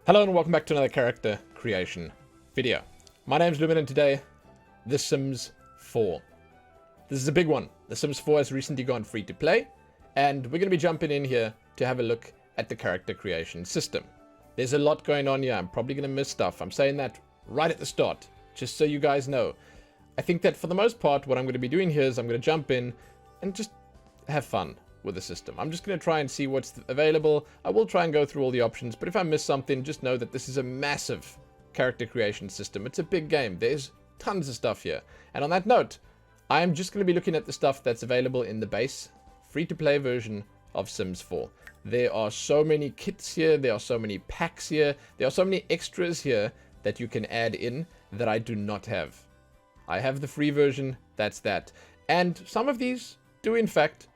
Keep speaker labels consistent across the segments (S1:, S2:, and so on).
S1: Hello and welcome back to another character creation video. My name's Lumen and today, The Sims 4. This is a big one. The Sims 4 has recently gone free to play, and we're going to be jumping in here to have a look at the character creation system. There's a lot going on here. I'm probably going to miss stuff. I'm saying that right at the start, just so you guys know. I think that for the most part, what I'm going to be doing here is I'm going to jump in and just have fun with the system. I'm just going to try and see what's available. I will try and go through all the options, but if I miss something, just know that this is a massive character creation system. It's a big game. There's tons of stuff here. And on that note, I am just going to be looking at the stuff that's available in the base free-to-play version of Sims 4. There are so many kits here. There are so many packs here. There are so many extras here that you can add in that I do not have. I have the free version. That's that. And some of these do, in fact,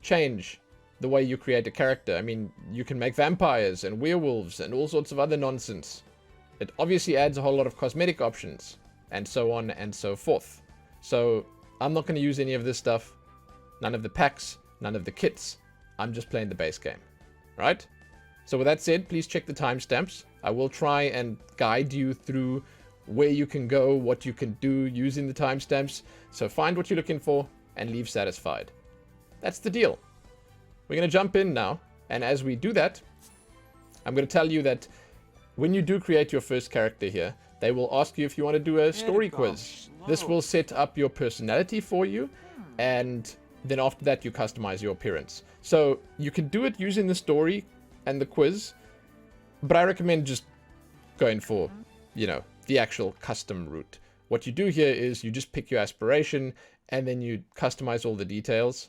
S1: change the way you create a character. I mean, you can make vampires and werewolves and all sorts of other nonsense. It obviously adds a whole lot of cosmetic options and so on and so forth. So I'm not going to use any of this stuff. None of the packs, none of the kits. I'm just playing the base game, right? So with that said, please check the timestamps. I will try and guide you through where you can go, what you can do using the timestamps. So find what you're looking for and leave satisfied. That's the deal. We're going to jump in now, and as we do that, I'm going to tell you that when you do create your first character here, they will ask you if you want to do a story quiz. This will set up your personality for you, and then after that you customize your appearance. So you can do it using the story and the quiz, but I recommend just going for, you know, the actual custom route. What you do here is you just pick your aspiration, and then you customize all the details.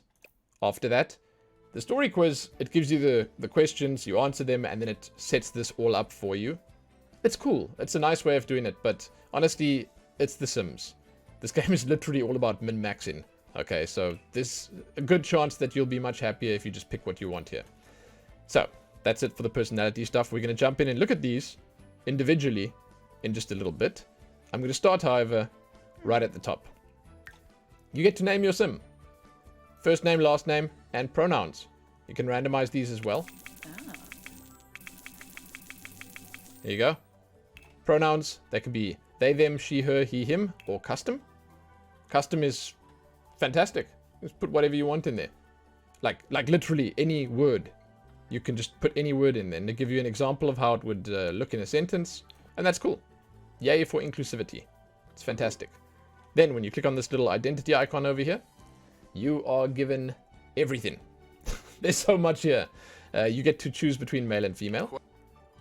S1: After that, the story quiz, it gives you the questions, you answer them, and then it sets this all up for you. It's cool. It's a nice way of doing it, but honestly, it's The Sims. This game is literally all about min-maxing. Okay, so there's a good chance that you'll be much happier if you just pick what you want here. So, that's it for the personality stuff. We're going to jump in and look at these individually in just a little bit. I'm going to start, however, right at the top. You get to name your Sim. First name, last name, and pronouns. You can randomize these as well. There you go. Pronouns, they can be they, them, she, her, he, him, or custom. Custom is fantastic. Just put whatever you want in there. Like literally any word. You can just put any word in there, and they give you an example of how it would look in a sentence. And that's cool. Yay for inclusivity. It's fantastic. Then when you click on this little identity icon over here, you are given everything. There's so much here. You get to choose between male and female.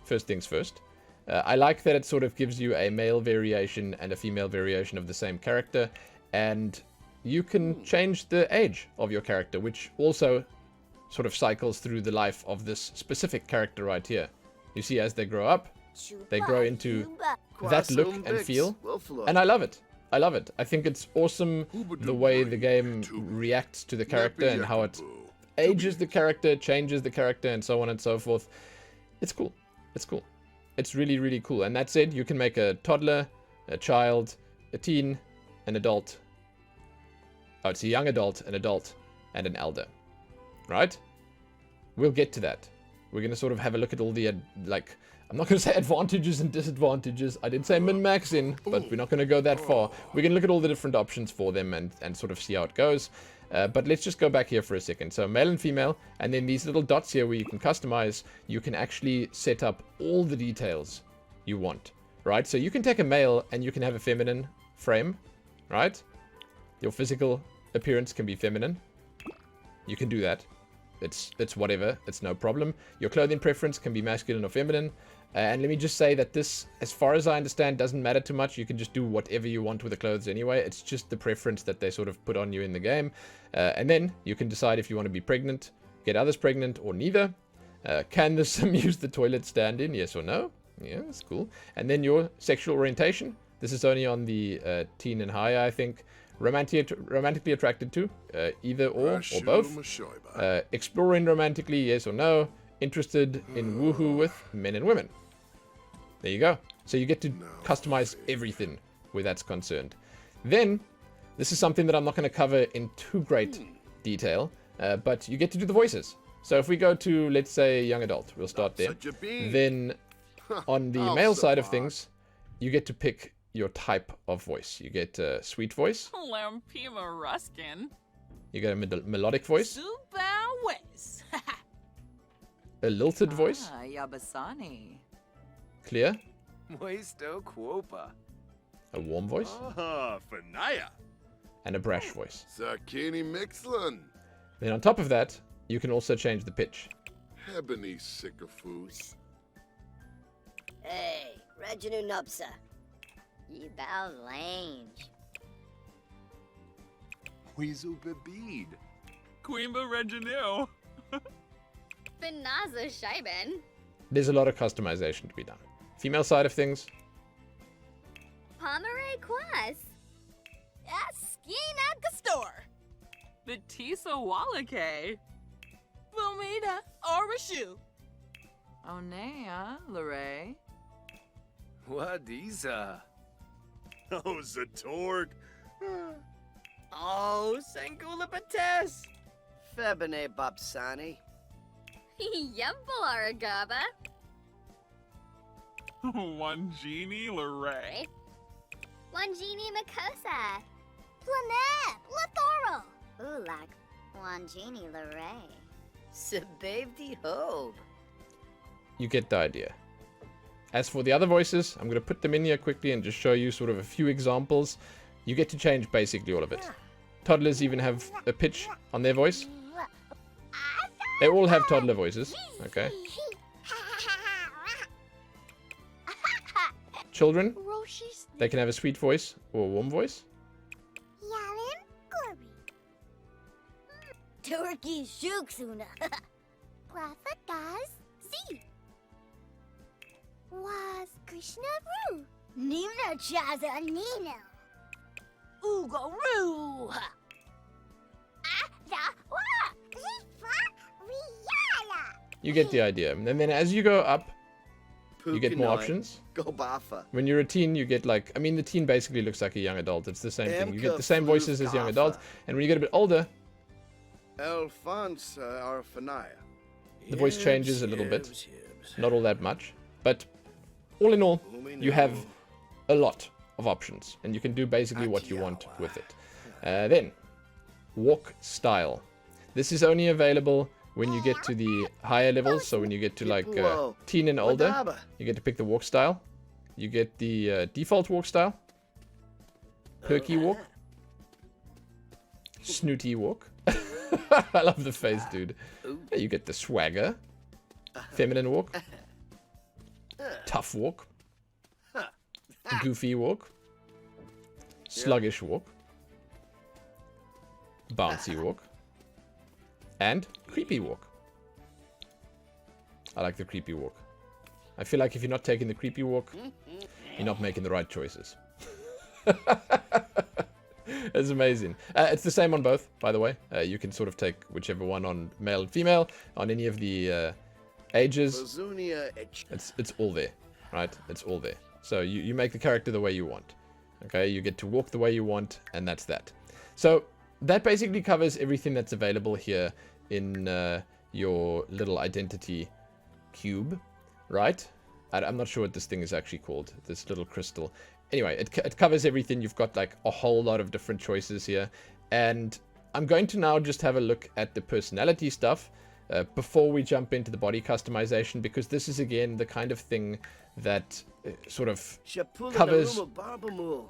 S1: First things first. I like that it sort of gives you a male variation and a female variation of the same character. And you can change the age of your character, which also sort of cycles through the life of this specific character right here. You see, as they grow up, they grow into that look and feel. And I love it. I love it. I think it's awesome the way the game reacts to the character and how it ages the character, changes the character, and so on and so forth. It's cool. It's cool. It's really, really cool. And that said, you can make a toddler, a child, a teen, an adult. Oh, it's a young adult, and an elder. Right? We'll get to that. We're going to sort of have a look at all the, I'm not going to say advantages and disadvantages. I did say min-maxing, but we're not going to go that far. We're going to look at all the different options for them and sort of see how it goes. But let's just go back here for a second. So male and female, and then these little dots here where you can customize, you can actually set up all the details you want, right? So you can take a male and you can have a feminine frame, right? Your physical appearance can be feminine. You can do that. It's whatever. It's no problem. Your clothing preference can be masculine or feminine. And let me just say that this, as far as I understand, doesn't matter too much. You can just do whatever you want with the clothes anyway. It's just the preference that they sort of put on you in the game. And then you can decide if you want to be pregnant, get others pregnant, or neither. Can the Sim use the toilet stand-in? Yes or no? Yeah, that's cool. And then your sexual orientation. This is only on the teen and higher, I think. Romantically attracted to, either or both. Exploring romantically, yes or no. Interested in woohoo with men and women. There you go. So you get to customize everything where that's concerned. Then, this is something that I'm not going to cover in too great detail, but you get to do the voices. So if we go to, let's say, young adult, we'll start there. Then on the male side of things, you get to pick your type of voice. You get a sweet voice.
S2: Lampima Ruskin.
S1: You get a melodic voice. A lilted voice.
S2: Yabasani.
S1: Clear.
S3: Muisto Quopa.
S1: A warm voice.
S4: Fanaya.
S1: And a brash voice.
S4: Sakini Mixlin.
S1: Then on top of that, you can also change the pitch.
S4: Ebony Sycophus.
S5: Hey, Reginu Nupsa. Yibal Lange.
S4: Weasel Bebede.
S2: Quimba Reginu.
S5: Finaza Scheiben.
S1: There's a lot of customization to be done. Female side of things.
S5: Pomeray Quas. Askina Gastor.
S2: Batisa Wallake. Bumida Orishu. Onea Lorray.
S3: Wadiza.
S4: Oh, Zatorg.
S3: Oh, Sangula Pates. Febine Babsani.
S5: Yumble Aragaba.
S2: One Genie Lorray.
S5: One Genie Makosa. Planet Lathoro. Ulak. One Genie Lorray.
S3: Sebavdi Hobe.
S1: You get the idea. As for the other voices, I'm going to put them in here quickly and just show you sort of a few examples. You get to change basically all of it. Toddlers even have a pitch on their voice. They all have toddler voices, okay? Children, they can have a sweet voice or a warm voice.
S5: Turkey Shuksuna. Prafakas Z. Was Krishna Ru. Nina Chaza Nina. Ugo Ru.
S1: You get the idea. And then as you go up, you get more options.
S3: Go Bafa.
S1: When you're a teen, you get like... I mean, the teen basically looks like a young adult. It's the same thing. You get the same voices as young adult. And when you get a bit older...
S4: Alphonse Arfanaya.
S1: The voice changes a little bit. Not all that much. But all in all, you have a lot of options. And you can do basically what you want with it. Then, walk style. This is only available when you get to the higher levels. So when you get to like teen and older, you get to pick the walk style. You get the default walk style. Perky walk. Snooty walk. I love the face, dude. You get the swagger. Feminine walk. Tough walk. Goofy walk. Sluggish walk. Bouncy walk. And creepy walk. I like the creepy walk. I feel like if you're not taking the creepy walk, you're not making the right choices. It's amazing. It's the same on both, by the way. You can sort of take whichever one on male and female, on any of the ages. It's all there, right? It's all there. So you make the character the way you want. Okay, you get to walk the way you want, and that's that. So that basically covers everything that's available here in your little identity cube, right? I'm not sure what this thing is actually called, this little crystal. Anyway, it covers everything. You've got like a whole lot of different choices here. And I'm going to now just have a look at the personality stuff before we jump into the body customization, because this is, again, the kind of thing that sort of covers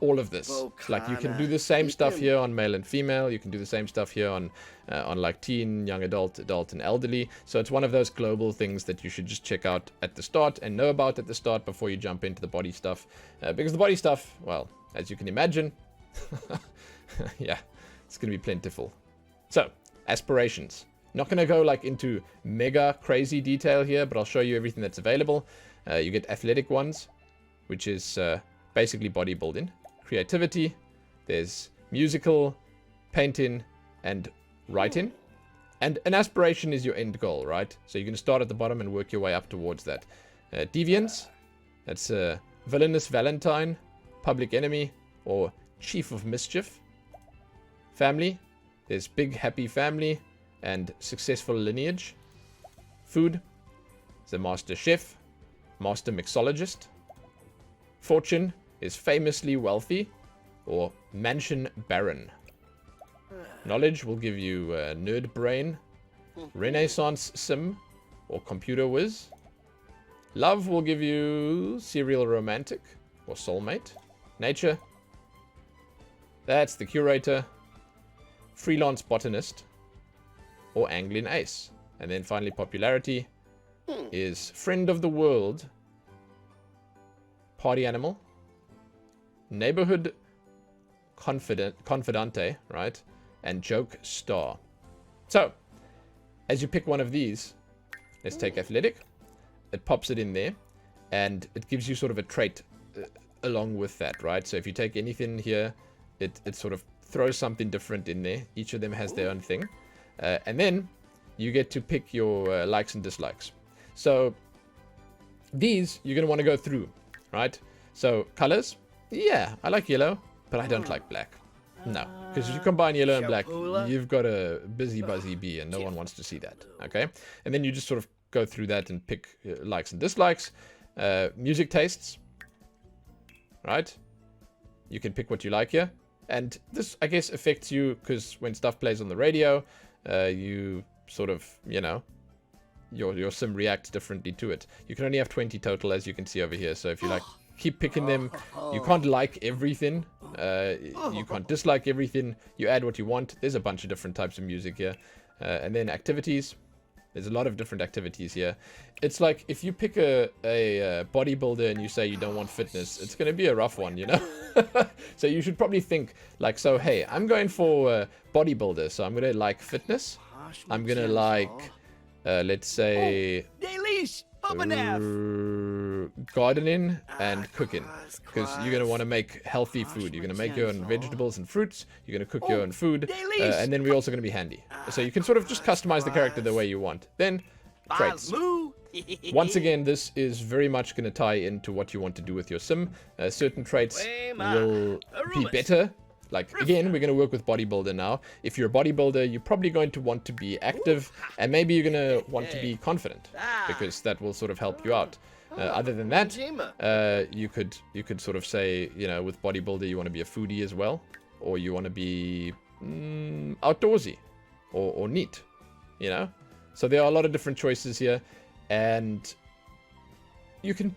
S1: all of this. Like, you can do the same stuff here on male and female. You can do the same stuff here on like teen, young adult, adult, and elderly. So it's one of those global things that you should just check out at the start and know about at the start before you jump into the body stuff. Because the body stuff, well, as you can imagine, yeah, it's going to be plentiful. So, aspirations. Not going to go like into mega crazy detail here, but I'll show you everything that's available. You get athletic ones, which is basically bodybuilding. Creativity. There's musical, painting, and writing. And an aspiration is your end goal, right? So you're going to start at the bottom and work your way up towards that. Deviance. That's villainous Valentine, public enemy, or chief of mischief. Family. There's big happy family and successful lineage. Food. The master chef. Master Mixologist. Fortune is famously wealthy, or Mansion Baron. Knowledge will give you Nerd Brain, Renaissance Sim, or Computer Whiz. Love will give you Serial Romantic, or Soulmate. Nature, that's the Curator, Freelance Botanist, or Anglin Ace. And then finally popularity is Friend of the World, Party Animal, Neighborhood Confidante, right? And Joke Star. So, as you pick one of these, let's take Athletic. It pops it in there, and it gives you sort of a trait along with that, right? So if you take anything here, it sort of throws something different in there. Each of them has their own thing. And then you get to pick your likes and dislikes. So these you're going to want to go through, right? So colors, yeah, I like yellow, but I don't like black. No, because if you combine yellow and black, you've got a busy buzzy bee, and no one wants to see that, okay? And then you just sort of go through that and pick likes and dislikes. Music tastes, right? You can pick what you like here. And this, I guess, affects you because when stuff plays on the radio, you sort of, you know, your sim reacts differently to it. You can only have 20 total, as you can see over here. So if you like, keep picking them. You can't like everything. You can't dislike everything. You add what you want. There's a bunch of different types of music here. And then activities. There's a lot of different activities here. It's like if you pick a bodybuilder and you say you don't want fitness, it's going to be a rough one, you know? So you should probably think like, so, hey, I'm going for bodybuilder, so I'm going to like fitness. I'm going to like, let's say, gardening and cooking, because you're going to want to make healthy food. You're going to make your own vegetables and fruits. You're going to cook your own food, and then we're also going to be handy. So you can sort of just customize the character the way you want. Then traits. Once again, this is very much going to tie into what you want to do with your sim. Certain traits will be better. Like, again, we're going to work with bodybuilder now. If you're a bodybuilder, you're probably going to want to be active, and maybe you're going to want to be confident, because that will sort of help you out. Other than that, you could sort of say, you know, with bodybuilder, you want to be a foodie as well, or you want to be outdoorsy, or neat, you know. So there are a lot of different choices here, and you can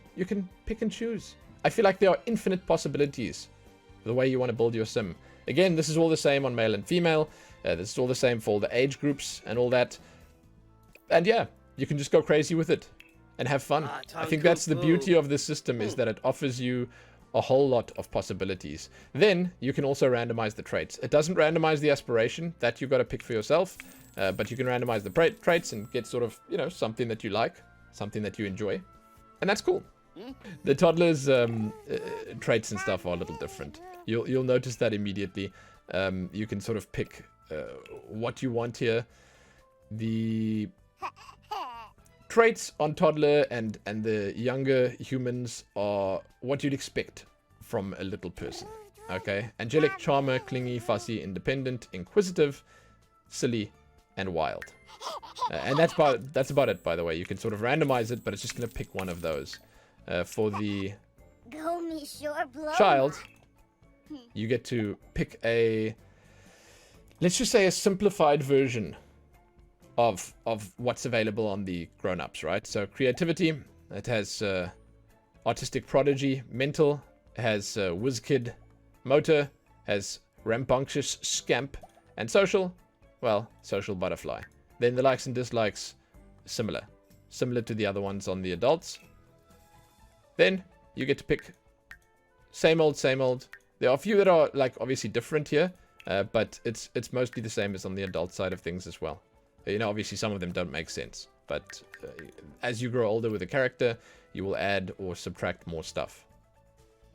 S1: pick and choose. I feel like there are infinite possibilities the way you want to build your sim. Again, this is all the same on male and female. This is all the same for all the age groups and all that. And yeah, you can just go crazy with it and have fun. I think that's the beauty of this system, is that it offers you a whole lot of possibilities. Then you can also randomize the traits. It doesn't randomize the aspiration, that you've got to pick for yourself, but you can randomize the traits and get sort of, you know, something that you like, something that you enjoy. And that's cool. The toddlers traits and stuff are a little different. You'll notice that immediately. You can sort of pick what you want here. The traits on toddler and the younger humans are what you'd expect from a little person. Okay? Angelic, charmer, clingy, fussy, independent, inquisitive, silly, and wild. And that's about it, by the way. You can sort of randomize it, but it's just going to pick one of those. For the child, you get to pick a, let's just say, a simplified version of what's available on the grown-ups, right? So creativity, it has artistic prodigy. Mental has whiz kid. Motor has rambunctious scamp. And social, well, social butterfly. Then the likes and dislikes, similar to the other ones on the adults. Then you get to pick same old. There are a few that are like obviously different here, but it's mostly the same as on the adult side of things as well. You know, obviously some of them don't make sense, but as you grow older with a character, you will add or subtract more stuff.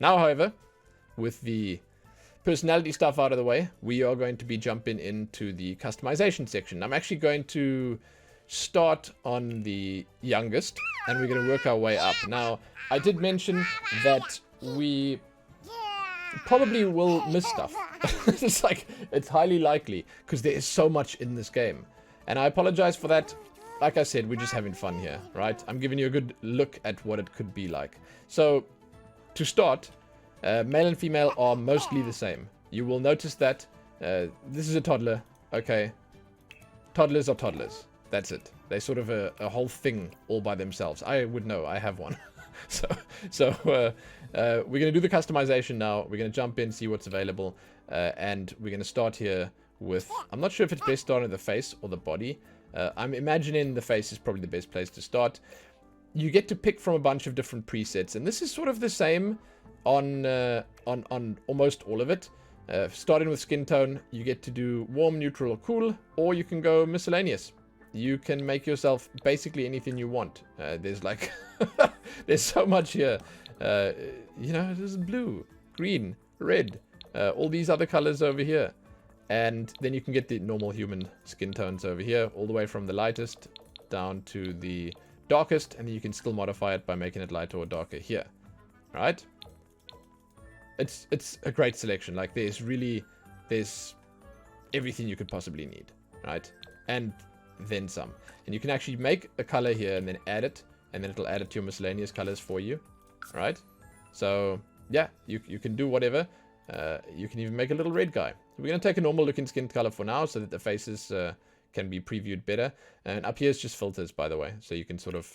S1: Now, however, with the personality stuff out of the way, we are going to be jumping into the customization section. I'm actually going to start on the youngest, and we're going to work our way up. Now, I did mention that we probably will miss stuff. It's highly likely, because there is so much in this game. And I apologize for that. like I said, we're just having fun here, right? I'm giving you a good look at what it could be like. So, to start, male and female are mostly the same. You will notice that this is a toddler, okay? Toddlers are toddlers. That's it. They're sort of a whole thing all by themselves. I would know. I have one. so we're going to do the customization now. We're going to jump in, see what's available. And we're going to start here with... I'm not sure if it's best starting with the face or the body. I'm imagining the face is probably the best place to start. You get to pick from a bunch of different presets. And this is sort of the same on almost all of it. Starting with skin tone, you get to do warm, neutral, or cool. Or you can go miscellaneous. You can make yourself basically anything you want. There's like... there's so much here. You know, there's blue, green, red. All these other colors over here. And then you can get the normal human skin tones over here. All the way from the lightest down to the darkest. And then you can still modify it by making it lighter or darker here. Right? It's a great selection. Like, there's everything you could possibly need. Right? And then some. And you can actually make a color here and then add it, and then it'll add it to your miscellaneous colors for you. Right? So yeah, you can do whatever. You can even make a little red guy. We're going to take a normal looking skin color for now so that the faces can be previewed better. And up here is just filters, by the way, so you can sort of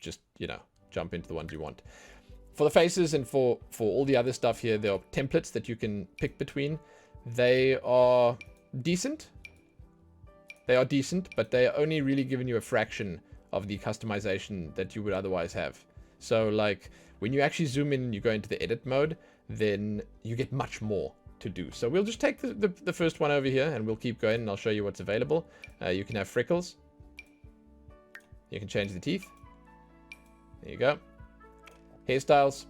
S1: just, you know, jump into the ones you want. For the faces and for all the other stuff here, there are templates that you can pick between. They are decent. They are decent, but they are only really giving you a fraction of the customization that you would otherwise have. So, like, when you actually zoom in and you go into the edit mode, then you get much more to do. So we'll just take the first one over here, and we'll keep going, and I'll show you what's available. You can have freckles. You can change the teeth. There you go. Hairstyles.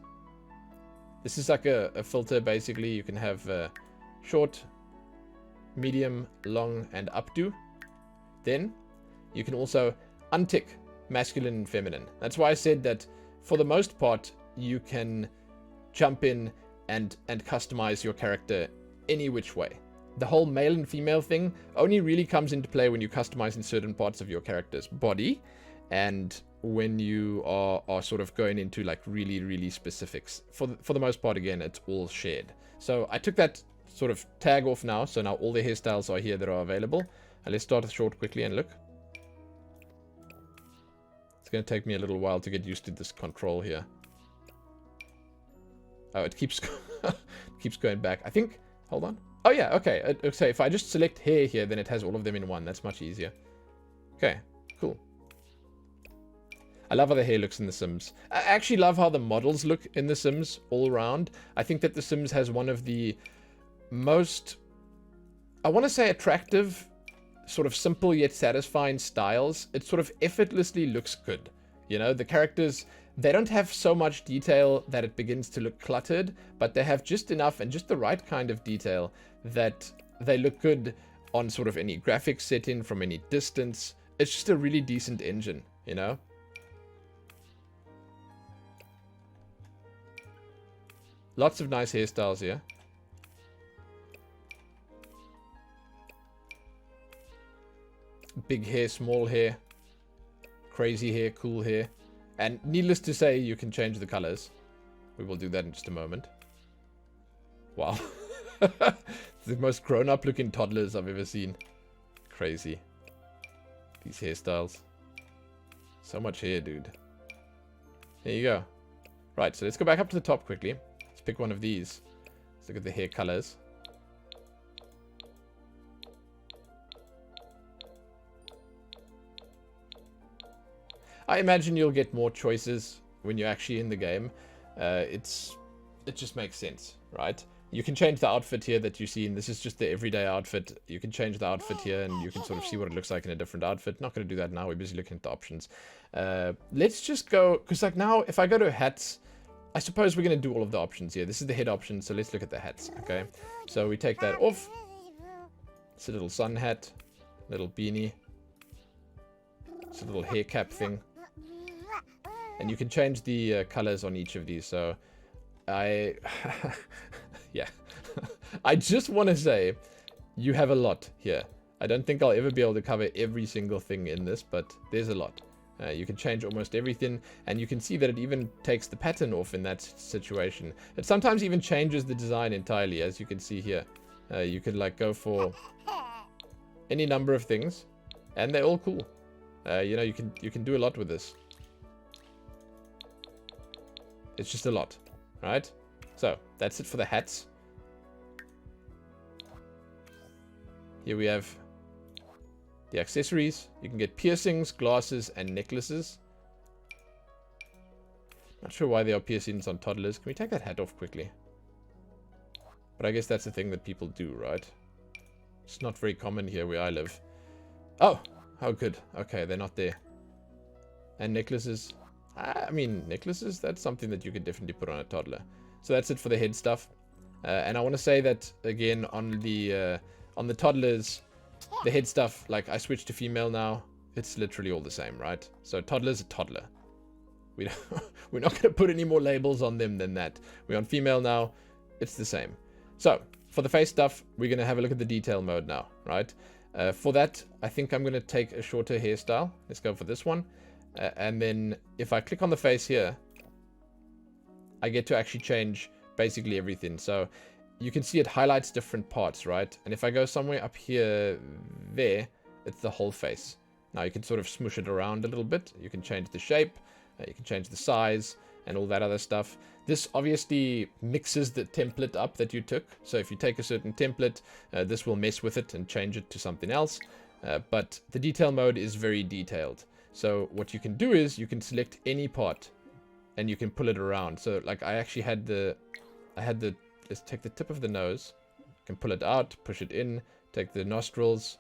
S1: This is like a filter, basically. You can have short, medium, long, and updo. Then you can also untick masculine and feminine. That's why I said that for the most part you can jump in and customize your character any which way. The whole male and female thing only really comes into play when you customize in certain parts of your character's body, and when you are sort of going into like really specifics. For the most part, again, it's all shared. So I took that sort of tag off now, so now all the hairstyles are here that are available. And let's start with short quickly and look. It's going to take me a little while to get used to this control here. Oh, it keeps keeps going back. I think, hold on. Oh yeah, okay. So if I just select hair here, then it has all of them in one. That's much easier. Okay, cool. I love how the hair looks in The Sims. I actually love how the models look in The Sims all around. I think that The Sims has one of the most, I want to say, attractive, sort of simple yet satisfying styles. It sort of effortlessly looks good. You know, the characters, they don't have so much detail that it begins to look cluttered, but they have just enough and just the right kind of detail that they look good on sort of any graphics setting from any distance. It's just a really decent engine, you know? Lots of nice hairstyles here. Big hair, small hair, crazy hair, cool hair. And needless to say, you can change the colors. We will do that in just a moment. Wow. The most grown-up looking toddlers I've ever seen. Crazy. These hairstyles. So much hair, dude. There you go. Right, so let's go back up to the top quickly. Let's pick one of these. Let's look at the hair colors. I imagine you'll get more choices when you're actually in the game. It just makes sense, right? You can change the outfit here that you see, and this is just the everyday outfit. You can change the outfit here, and you can sort of see what it looks like in a different outfit. Not going to do that now. We're busy looking at the options. Let's just go, because like now, if I go to hats, I suppose we're going to do all of the options here. This is the head option, so let's look at the hats, okay? So we take that off. It's a little sun hat, little beanie. It's a little hair cap thing. And you can change the colors on each of these. So yeah. I just want to say you have a lot here. I don't think I'll ever be able to cover every single thing in this, but there's a lot. You can change almost everything, and you can see that it even takes the pattern off in that situation. It sometimes even changes the design entirely, as you can see here. You can like go for any number of things, and they're all cool. You know, you can do a lot with this. It's just a lot, right? So that's it for the hats. Here we have the accessories. You can get piercings, glasses, and necklaces. Not sure why there are piercings on toddlers. Can we take that hat off quickly? But I guess that's the thing that people do, right? It's not very common here where I live. Oh, good. Okay, they're not there. And necklaces. I mean, necklaces, that's something that you could definitely put on a toddler. So that's it for the head stuff. And I want to say that, again, on the toddlers, the head stuff, like I switched to female now. It's literally all the same, right? So toddler's a toddler. We're not going to put any more labels on them than that. We're on female now. It's the same. So for the face stuff, we're going to have a look at the detail mode now, right? For that, I think I'm going to take a shorter hairstyle. Let's go for this one. And then if I click on the face here, I get to actually change basically everything. So you can see it highlights different parts, right? And if I go somewhere up here, there, it's the whole face. Now you can sort of smush it around a little bit. You can change the shape, you can change the size, and all that other stuff. This obviously mixes the template up that you took. So if you take a certain template, this will mess with it and change it to something else. But the detail mode is very detailed. So what you can do is you can select any part and you can pull it around. So like I actually had let's take the tip of the nose, can pull it out, push it in, take the nostrils,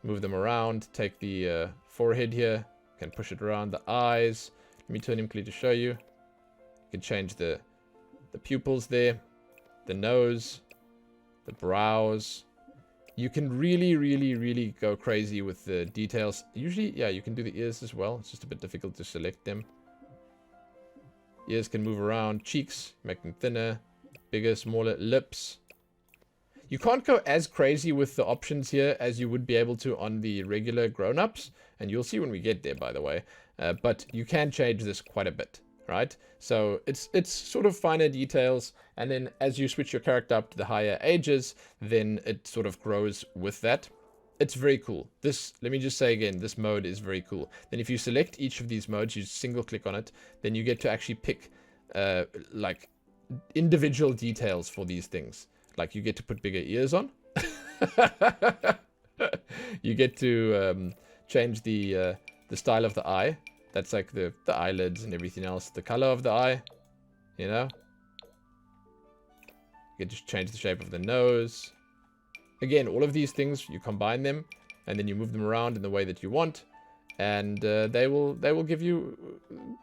S1: move them around, take the forehead here, can push it around, the eyes. Let me turn him quickly to show you. You can change the pupils there, the nose, the brows. You can really go crazy with the details. Usually, yeah, you can do the ears as well. It's just a bit difficult to select them. Ears can move around. Cheeks, make them thinner, bigger, smaller. Lips. You can't go as crazy with the options here as you would be able to on the regular grown-ups. And you'll see when we get there, by the way. But you can change this quite a bit, right? So it's sort of finer details. And then as you switch your character up to the higher ages, then it sort of grows with that. It's very cool. This, let me just say again, this mode is very cool. Then if you select each of these modes, you single click on it, then you get to actually pick like individual details for these things. Like you get to put bigger ears on. You get to change the style of the eye. That's like the eyelids and everything else. The color of the eye, you know. You can just change the shape of the nose. Again, all of these things, you combine them, and then you move them around in the way that you want, and they will give you,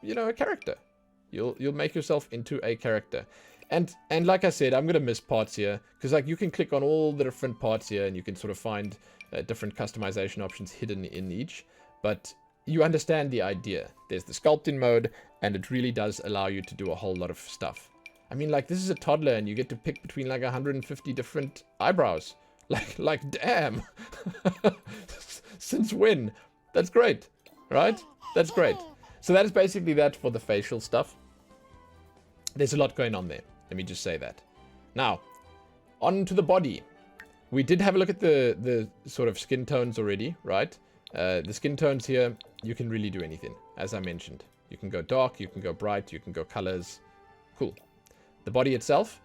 S1: you know, a character. You'll make yourself into a character. And like I said, I'm gonna miss parts here because like you can click on all the different parts here, and you can sort of find different customization options hidden in each. But you understand the idea. There's the sculpting mode, and it really does allow you to do a whole lot of stuff. I mean, like, this is a toddler, and you get to pick between, like, 150 different eyebrows. Like, damn. Since when? That's great, right? That's great. So that is basically that for the facial stuff. There's a lot going on there. Let me just say that. Now, on to the body. We did have a look at the sort of skin tones already, right? The skin tones here, you can really do anything, as I mentioned. You can go dark, you can go bright, you can go colors. Cool. The body itself,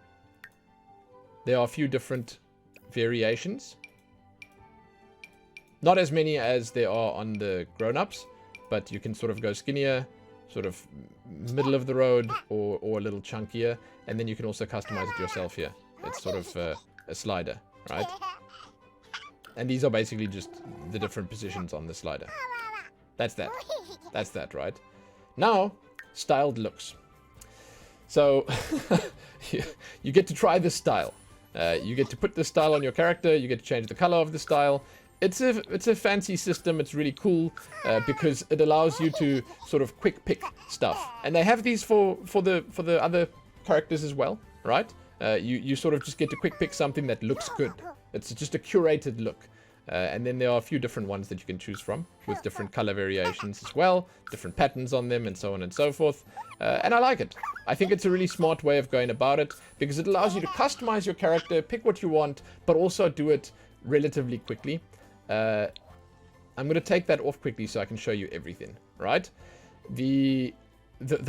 S1: there are a few different variations. Not as many as there are on the grown-ups, but you can sort of go skinnier, sort of middle of the road, or a little chunkier. And then you can also customize it yourself here. It's sort of a slider, right? And these are basically just the different positions on the slider. That's that. That's that, right? Now, styled looks. So, you get to try this style. You get to put this style on your character. You get to change the color of the style. It's a fancy system. It's really cool because it allows you to sort of quick pick stuff. And they have these for the other characters as well, right? You sort of just get to quick pick something that looks good. It's just a curated look. And then there are a few different ones that you can choose from with different color variations as well, different patterns on them and so on and so forth. And I like it. I think it's a really smart way of going about it because it allows you to customize your character, pick what you want, but also do it relatively quickly. I'm going to take that off quickly so I can show you everything, right? The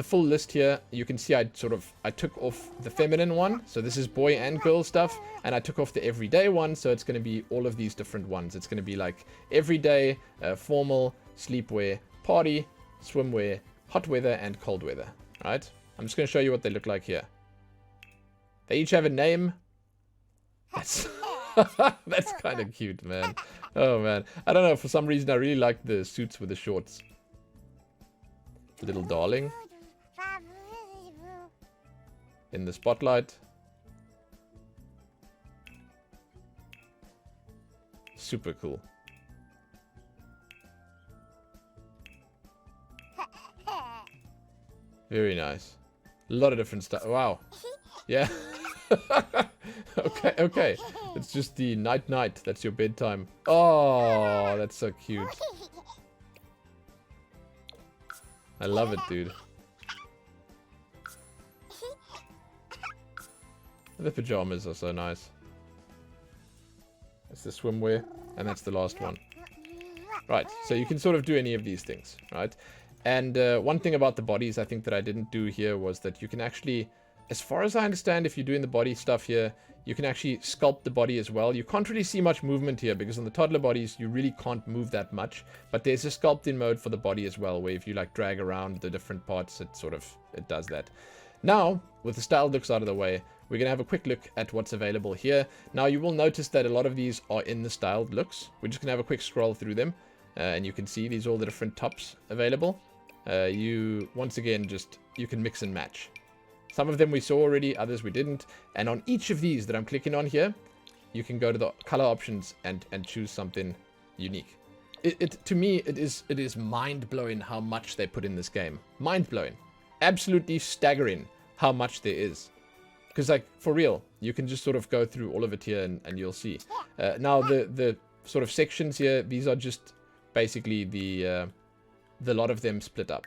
S1: full list here, you can see I took off the feminine one, so this is boy and girl stuff, and I took off the everyday one, so it's going to be all of these different ones. It's going to be like everyday, formal, sleepwear, party, swimwear, hot weather, and cold weather, right? I'm just going to show you what they look like here. They each have a name. That's that's kind of cute, man. Oh man, I don't know, for some reason I really like the suits with the shorts. Little darling in the spotlight. Super cool. Very nice. A lot of different stuff. Wow. Yeah. Okay. It's just the night. That's your bedtime. Oh, that's so cute. I love it, dude. The pajamas are so nice. That's the swimwear, and that's the last one. Right, so you can sort of do any of these things, right? And one thing about the bodies I think that I didn't do here was that you can actually, as far as I understand, if you're doing the body stuff here, you can actually sculpt the body as well. You can't really see much movement here because on the toddler bodies, you really can't move that much. But there's a sculpting mode for the body as well, where if you like drag around the different parts, it does that. Now, with the style looks out of the way, we're going to have a quick look at what's available here. Now, you will notice that a lot of these are in the styled looks. We're just going to have a quick scroll through them. And you can see these are all the different tops available. Once again, you can mix and match. Some of them we saw already, others we didn't. And on each of these that I'm clicking on here, you can go to the color options and choose something unique. To me, it is mind-blowing how much they put in this game. Mind-blowing. Absolutely staggering how much there is. Because, like, for real, you can just sort of go through all of it here and you'll see. Now, the sort of sections here, these are just basically the lot of them split up.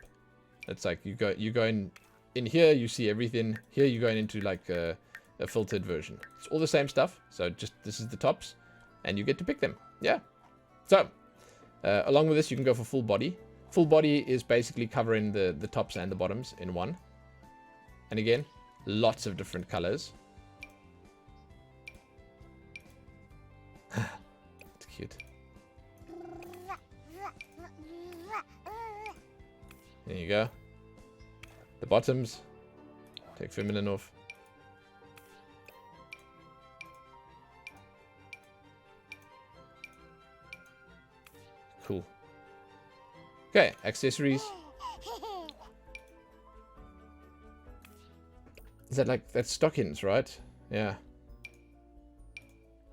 S1: It's like you go in here, you see everything. Here you're going into like a filtered version. It's all the same stuff. So just this is the tops and you get to pick them. Yeah. So along with this, you can go for full body. Full body is basically covering the tops and the bottoms in one. And again, lots of different colors. It's cute. There you go. The bottoms. Take feminine off. Cool. Okay, accessories. Is that like, that's stockings, right? Yeah.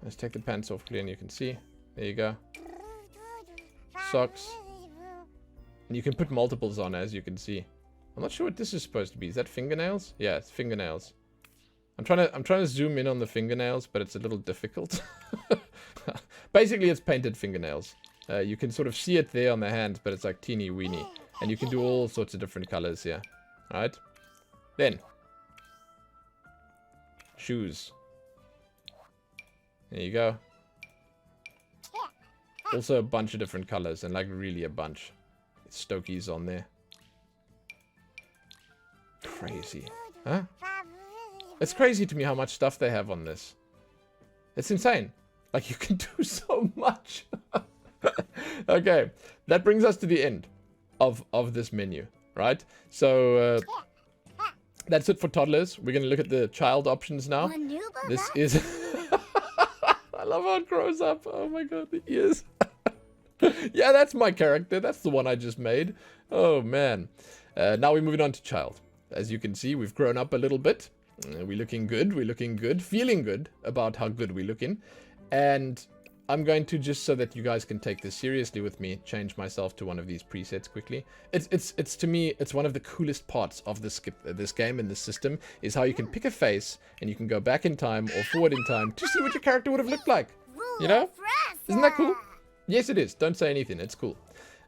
S1: Let's take the pants off clear and you can see. There you go. Socks. And you can put multiples on, as you can see. I'm not sure what this is supposed to be. Is that fingernails? Yeah, it's fingernails. I'm trying to zoom in on the fingernails, but it's a little difficult. Basically, it's painted fingernails. You can sort of see it there on the hand, but it's like teeny weeny. And you can do all sorts of different colors here. Alright? Then. Shoes. There you go. Also a bunch of different colors, and like really a bunch. Stokies on there. Crazy. Huh? It's crazy to me how much stuff they have on this. It's insane. Like, you can do so much. Okay, that brings us to the end of this menu, right? So, that's it for toddlers. We're going to look at the child options now. This is... I love how it grows up. Oh my god, the ears. Yeah, that's my character. That's the one I just made. Oh, man. Now we're moving on to child. As you can see, we've grown up a little bit. We're looking good. We're looking good. Feeling good about how good we're looking. And I'm going to, just so that you guys can take this seriously with me, change myself to one of these presets quickly. It's to me, it's one of the coolest parts of this game and this system, is how you can pick a face and you can go back in time or forward in time to see what your character would have looked like. You know? Isn't that cool? Yes, it is. Don't say anything. It's cool.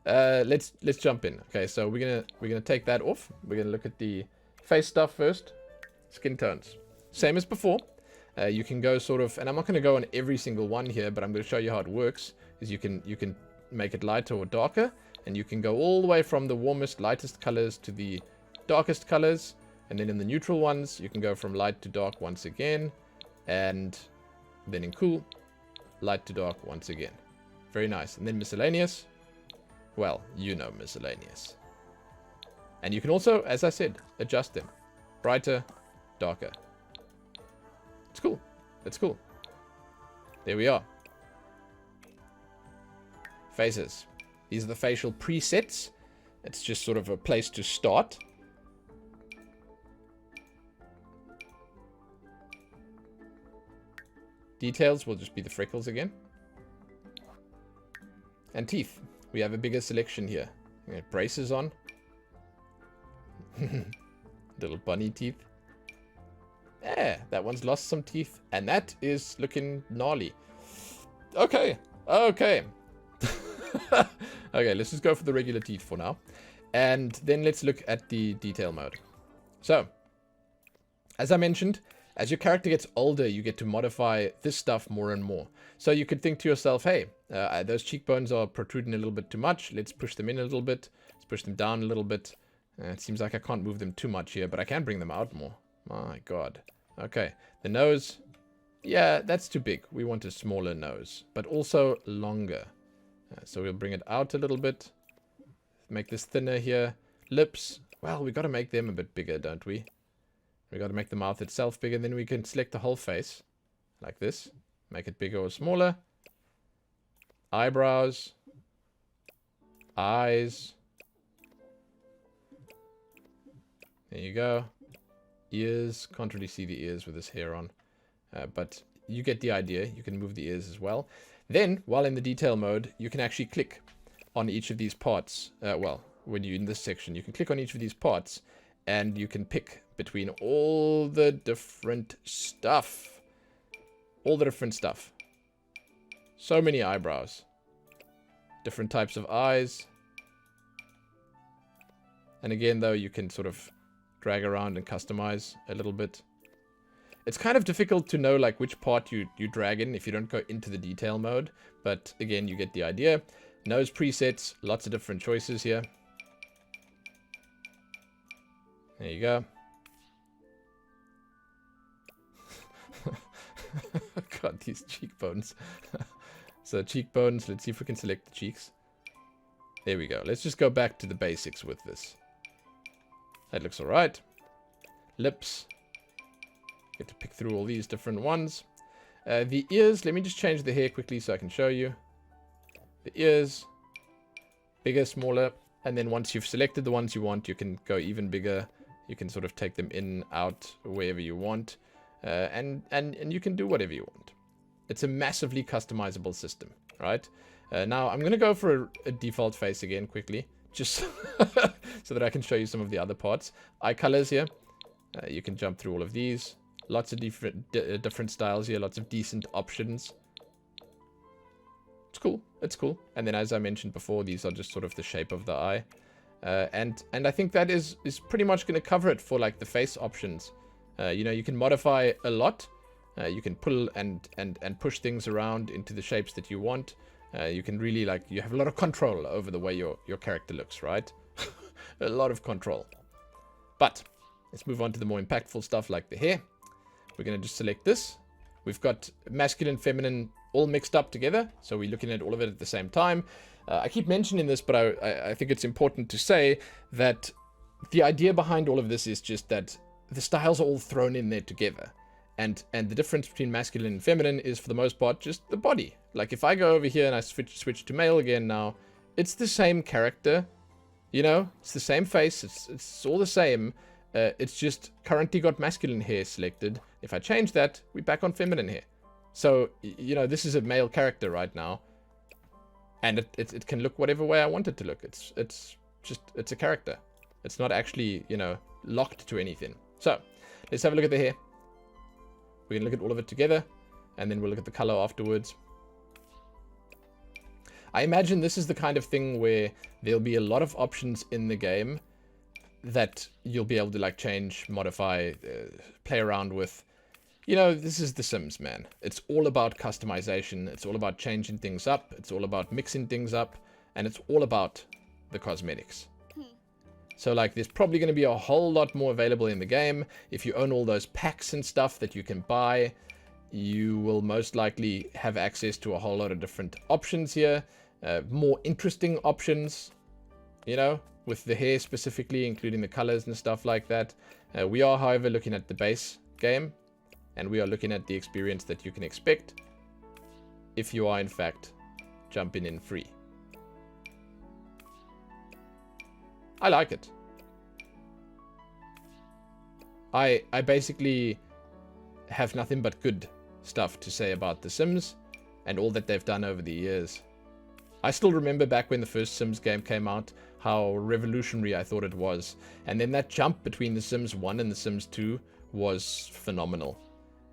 S1: Let's jump in. Okay, so we're gonna take that off. We're gonna look at the face stuff first. Skin tones. Same as before. You can go sort of, and I'm not gonna go on every single one here, but I'm gonna show you how it works. Is you can make it lighter or darker, and you can go all the way from the warmest, lightest colors to the darkest colors, and then in the neutral ones, you can go from light to dark once again, and then in cool, light to dark once again. Very nice. And then miscellaneous. Well, you know miscellaneous. And you can also, as I said, adjust them. Brighter, darker. It's cool. It's cool. There we are. Faces. These are the facial presets. It's just sort of a place to start. Details will just be the freckles again. And teeth. We have a bigger selection here. Braces on. Little bunny teeth. Yeah, that one's lost some teeth. And that is looking gnarly. Okay. Okay. Okay, let's just go for the regular teeth for now. And then let's look at the detail mode. So, as I mentioned, as your character gets older, you get to modify this stuff more and more. So you could think to yourself, hey, those cheekbones are protruding a little bit too much. Let's push them in a little bit. Let's push them down a little bit. It seems like I can't move them too much here, but I can bring them out more. My God. Okay, the nose. Yeah, that's too big. We want a smaller nose, but also longer. So we'll bring it out a little bit. Make this thinner here. Lips. Well, we got to make them a bit bigger, don't we? We got to make the mouth itself bigger. Then we can select the whole face. Like this. Make it bigger or smaller. Eyebrows. Eyes. There you go. Ears. Can't really see the ears with this hair on. But you get the idea. You can move the ears as well. Then, while in the detail mode, you can actually click on each of these parts. Well, when you're in this section, you can click on each of these parts. And you can pick between all the different stuff. All the different stuff. So many eyebrows. Different types of eyes. And again, though, you can sort of drag around and customize a little bit. It's kind of difficult to know like which part you drag in if you don't go into the detail mode. But again, you get the idea. Nose presets, lots of different choices here. There you go. God, these cheekbones. So cheekbones, let's see if we can select the cheeks. There we go. Let's just go back to the basics with this. That looks alright. Lips. Get to pick through all these different ones. The ears, let me just change the hair quickly so I can show you. The ears. Bigger, smaller. And then once you've selected the ones you want, you can go even bigger. You can sort of take them in, out, wherever you want. And you can do whatever you want. It's a massively customizable system, right? Now, I'm going to go for a default face again quickly. Just so that I can show you some of the other parts. Eye colors here. You can jump through all of these. Lots of different styles here. Lots of decent options. It's cool. It's cool. And then as I mentioned before, these are just sort of the shape of the eye. And I think that is pretty much going to cover it for like the face options. You know, you can modify a lot. You can pull and push things around into the shapes that you want. You can really like, you have a lot of control over the way your character looks, right? A lot of control. But let's move on to the more impactful stuff like the hair. We're going to just select this. We've got masculine, feminine, all mixed up together. So we're looking at all of it at the same time. I keep mentioning this, but I think it's important to say that the idea behind all of this is just that the styles are all thrown in there together. And the difference between masculine and feminine is, for the most part, just the body. Like, if I go over here and I switch to male again now, it's the same character, you know? It's the same face, it's all the same. It's just currently got masculine hair selected. If I change that, we're back on feminine hair. So, you know, this is a male character right now. And it can look whatever way I want it to look. It's a character. It's not actually, you know, locked to anything. So, let's have a look at the hair. We're going to look at all of it together. And then we'll look at the color afterwards. I imagine this is the kind of thing where there'll be a lot of options in the game that you'll be able to like change, modify, play around with. You know, this is The Sims, man. It's all about customization. It's all about changing things up. It's all about mixing things up. And it's all about the cosmetics. So, like, there's probably going to be a whole lot more available in the game. If you own all those packs and stuff that you can buy, you will most likely have access to a whole lot of different options here. More interesting options, you know, with the hair specifically, including the colors and stuff like that. We are, however, looking at the base game. And we are looking at the experience that you can expect if you are, in fact, jumping in free. I like it. I basically have nothing but good stuff to say about The Sims and all that they've done over the years. I still remember back when the first Sims game came out, how revolutionary I thought it was. And then that jump between The Sims 1 and The Sims 2 was phenomenal.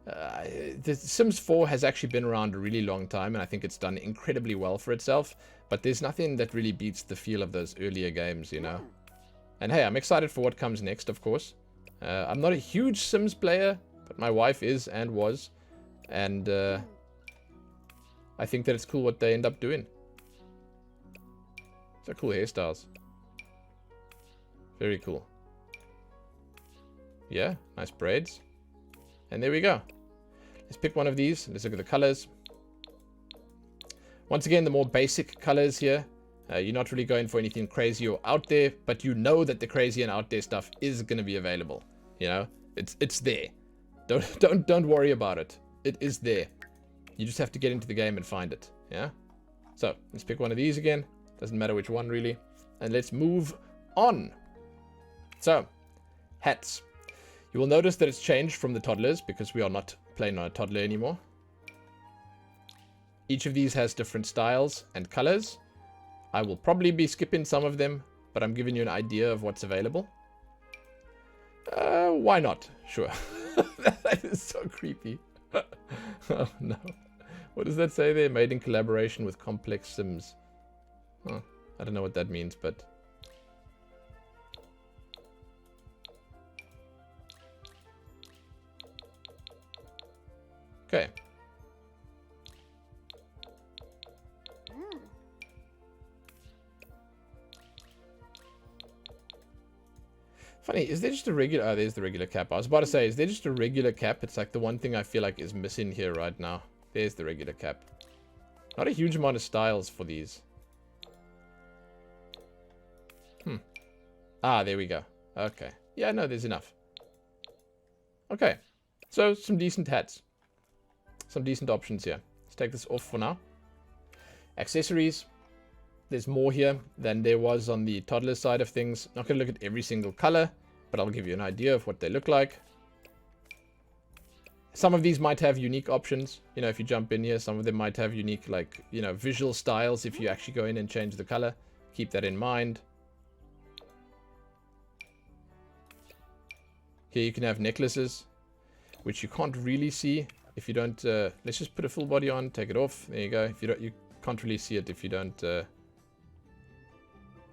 S1: The Sims 4 has actually been around a really long time, and I think it's done incredibly well for itself. But there's nothing that really beats the feel of those earlier games, you know. And hey, I'm excited for what comes next, of course. I'm not a huge Sims player, but my wife is and was. And I think that it's cool what they end up doing. They're cool hairstyles. Very cool. Yeah, nice braids. And there we go. Let's pick one of these. Let's look at the colors. Once again, the more basic colors here. You're not really going for anything crazy or out there, but you know that the crazy and out there stuff is going to be available. You know, it's there. Don't worry about it. It is there. You just have to get into the game and find it. Yeah. So let's pick one of these again. Doesn't matter which one really. And let's move on. So hats. You will notice that it's changed from the toddlers because we are not playing on a toddler anymore. Each of these has different styles and colors. I will probably be skipping some of them, but I'm giving you an idea of what's available. Why not? Sure. That is so creepy. Oh no. What does that say there? Made in collaboration with Complex Sims. Oh, I don't know what that means, but... Okay. Funny, is there just a regular... Oh, there's the regular cap. I was about to say, is there just a regular cap? It's like the one thing I feel like is missing here right now. There's the regular cap. Not a huge amount of styles for these. Ah, there we go. Okay. Yeah, no, there's enough. Okay. So, some decent hats. Some decent options here. Let's take this off for now. Accessories. There's more here than there was on the toddler side of things. Not going to look at every single color, but I'll give you an idea of what they look like. Some of these might have unique options. You know, if you jump in here, some of them might have unique, like, you know, visual styles if you actually go in and change the color. Keep that in mind. Here you can have necklaces, which you can't really see if you don't... let's just put a full body on, take it off. There you go. If you don't, you can't really see it if you don't...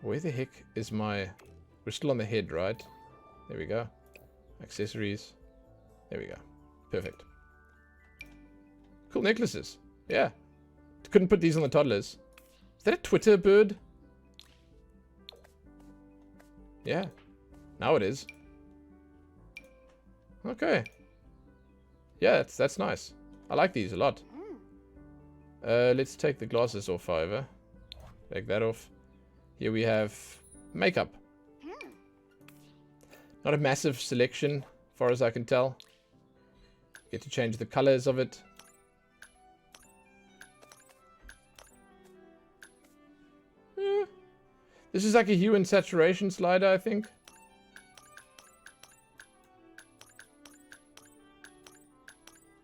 S1: Where the heck is my... We're still on the head, right? There we go. Accessories. There we go. Perfect. Cool necklaces. Yeah. Couldn't put these on the toddlers. Is that a Twitter bird? Yeah. Now it is. Okay. Yeah, that's nice. I like these a lot. Let's take the glasses off, however. Take that off. Here we have makeup. Not a massive selection, as far as I can tell. Get to change the colors of it. This is like a hue and saturation slider, I think.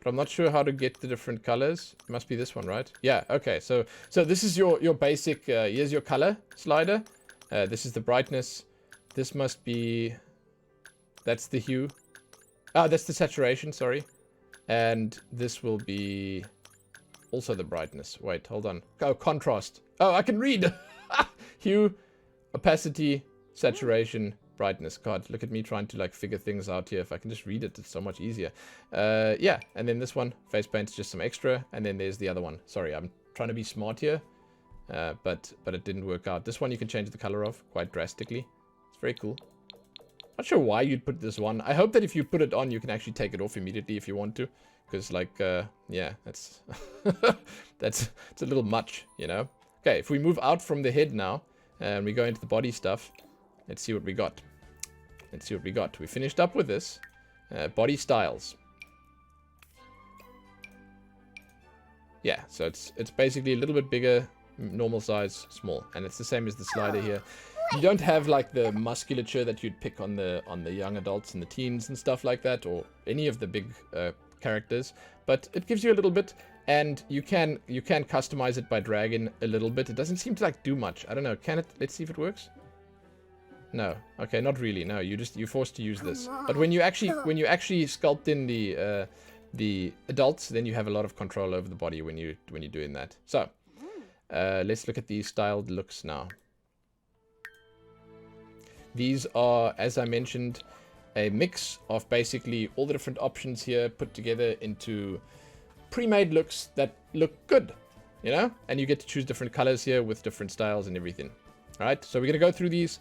S1: But I'm not sure how to get the different colors. It must be this one, right? Yeah, okay. So this is your basic, here's your color slider. This is the brightness. This must be, that's the hue. Ah, that's the saturation, sorry. And this will be also the brightness. Wait, hold on. Oh, contrast. Oh, I can read. Hue, opacity, saturation, brightness. God, look at me trying to like figure things out here. If I can just read it, it's so much easier. Yeah, and then this one, face paint's just some extra. And then there's the other one. Sorry, I'm trying to be smart here. But it didn't work out. This one you can change the color of quite drastically. It's very cool. Not sure why you'd put this one. I hope that if you put it on, you can actually take it off immediately if you want to. Because, like, yeah, that's... it's a little much, you know? Okay, if we move out from the head now, and we go into the body stuff, let's see what we got. Let's see what we got. We finished up with this. Body styles. Yeah, so it's basically a little bit bigger, normal size, small. And it's the same as the slider here. You don't have like the musculature that you'd pick on the young adults and the teens and stuff like that, or any of the big characters, but it gives you a little bit, and you can customize it by dragging a little bit. It doesn't seem to like do much. I don't know. Can it? Let's see if it works. No. Okay, not really. No, you're forced to use this. But when you actually sculpt in the adults, then you have a lot of control over the body when you're doing that. So let's look at these styled looks now. These are, as I mentioned, a mix of basically all the different options here put together into pre-made looks that look good, you know? And you get to choose different colors here with different styles and everything. All right, so we're going to go through these.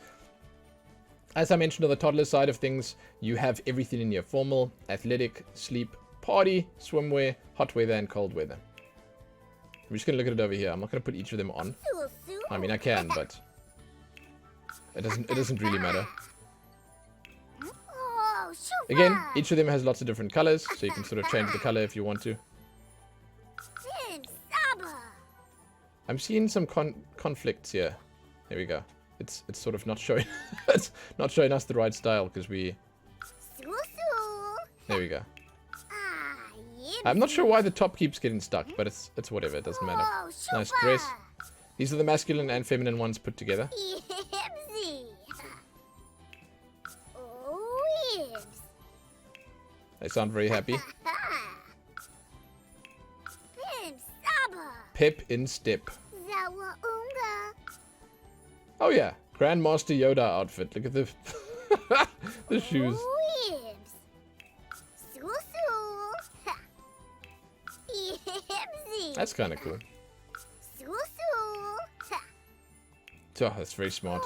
S1: As I mentioned on the toddler side of things, you have everything in here. Formal, athletic, sleep, party, swimwear, hot weather, and cold weather. I'm just going to look at it over here. I'm not going to put each of them on. I mean, I can, but... It doesn't really matter. Again, each of them has lots of different colors, so you can sort of change the color if you want to. I'm seeing some conflicts here. There we go. It's sort of not showing it's not showing us the right style because we... There we go. I'm not sure why the top keeps getting stuck, but it's whatever. It doesn't matter. Nice dress. These are the masculine and feminine ones put together. They sound very happy. Pep in step. Oh yeah, Grandmaster Yoda outfit. Look at the the shoes. That's kind of cool. Oh, that's very smart.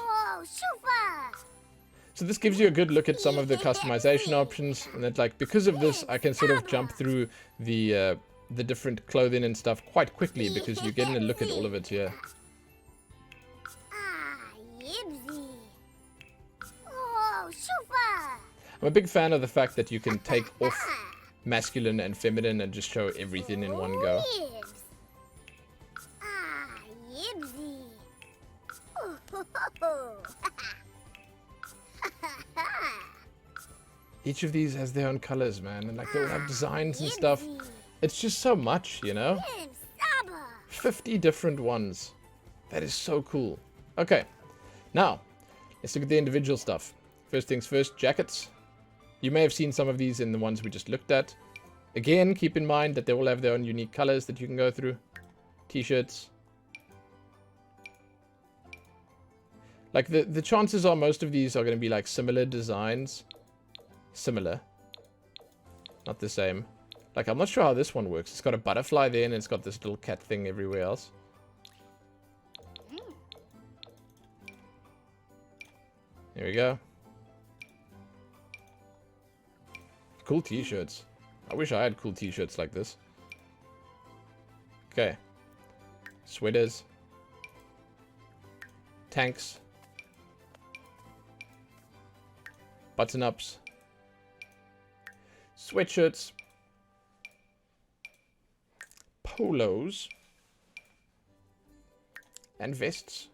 S1: So this gives you a good look at some of the customization options, and that, like, because of this, I can sort of jump through the different clothing and stuff quite quickly because you're getting a look at all of it here. I'm a big fan of the fact that you can take off masculine and feminine and just show everything in one go. Each of these has their own colors, man, and like they all have designs and stuff. It's just so much, you know? 50 different ones. That is so cool. Okay, now let's look at the individual stuff. First things first, jackets. You may have seen some of these in the ones we just looked at. Again, keep in mind that they all have their own unique colors that you can go through. T-shirts. Like the chances are most of these are going to be like similar designs. Similar. Not the same. Like, I'm not sure how this one works. It's got a butterfly there and it's got this little cat thing everywhere else. There we go. Cool t-shirts. I wish I had cool t-shirts like this. Okay. Sweaters. Tanks. Button-ups. Sweatshirts. Polos. And vests.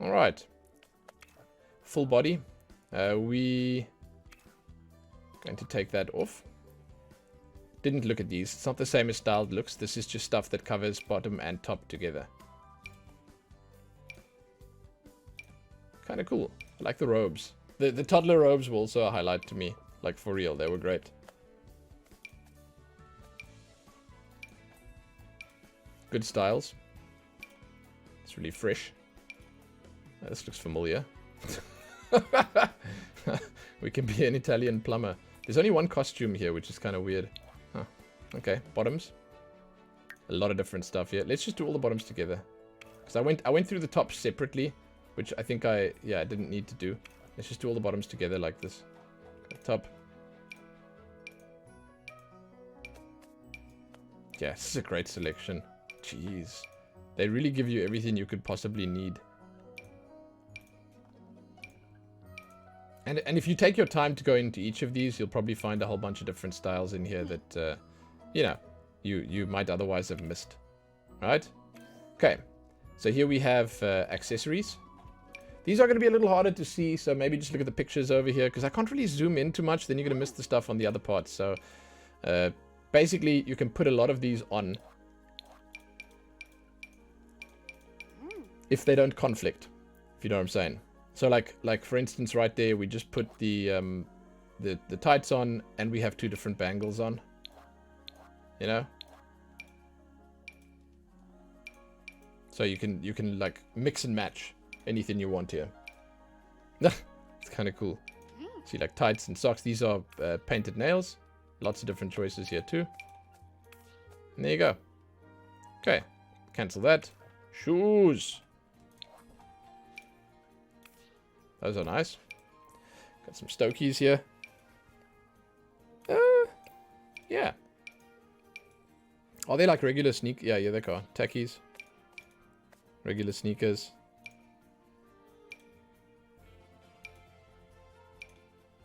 S1: Alright. Full body. We going to take that off. Didn't look at these. It's not the same as styled looks. This is just stuff that covers bottom and top together. Kind of cool. I like the robes. The toddler robes were also a highlight to me. Like, for real. They were great. Good styles. It's really fresh. This looks familiar. We can be an Italian plumber. There's only one costume here, which is kind of weird. Huh. Okay, bottoms. A lot of different stuff here. Let's just do all the bottoms together. Because I went through the tops separately, which I think I didn't need to do. Let's just do all the bottoms together like this. Top. Yeah, this is a great selection. Jeez. They really give you everything you could possibly need. And if you take your time to go into each of these, you'll probably find a whole bunch of different styles in here that, you know, you might otherwise have missed. Right? Okay. So here we have accessories. These are going to be a little harder to see, so maybe just look at the pictures over here, because I can't really zoom in too much, then you're going to miss the stuff on the other parts. So, basically, you can put a lot of these on if they don't conflict, if you know what I'm saying. So, like for instance, right there, we just put the tights on, and we have two different bangles on. You know? So you can like mix and match anything you want here. It's kind of cool. See, like tights and socks. These are painted nails. Lots of different choices here too. And there you go. Okay, cancel that. Shoes. Those are nice. Got some Stokies here. Yeah. Are they like regular sneak? Yeah, they are. Tackies. Regular sneakers.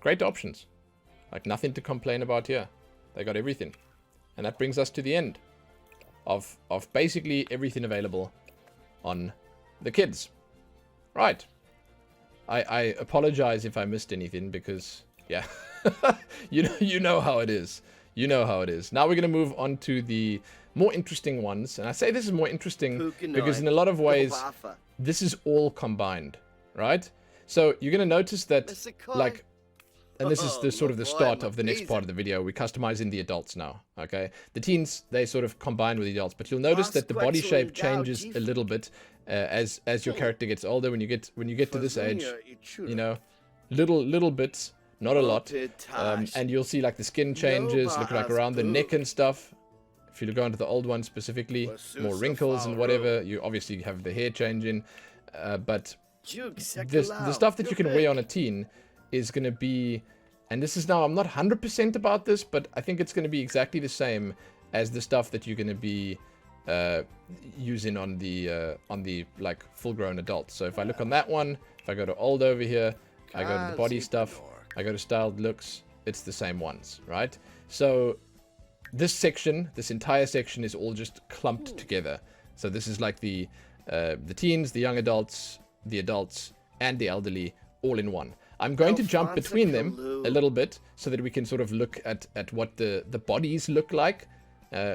S1: Great options. Like nothing to complain about here. They got everything. And that brings us to the end of basically everything available on the kids. Right. I apologize if I missed anything because, yeah, you know how it is. You know how it is. Now we're going to move on to the more interesting ones. And I say this is more interesting because in a lot of ways, this is all combined, right? So you're going to notice that, like, and this is the sort of the start of the next part of the video. We're customizing the adults now, okay? The teens, they sort of combine with the adults, but you'll notice that the body shape changes a little bit as your character gets older. When you get to this age, you know, little bits, not a lot, and you'll see like the skin changes, look like around the neck and stuff. If you go into the old one specifically, more wrinkles and whatever. You obviously have the hair changing, but the stuff that you can wear on a teen is going to be, and this is now, I'm not 100% about this, but I think it's going to be exactly the same as the stuff that you're going to be using on the like full-grown adults. So if I look on that one, if I go to old over here, I go to the body stuff, I go to styled looks, it's the same ones, right? So this section, this entire section is all just clumped together. So this is like the teens, the young adults, the adults, and the elderly all in one. I'm going to jump between them a little bit so that we can sort of look at what the bodies look like.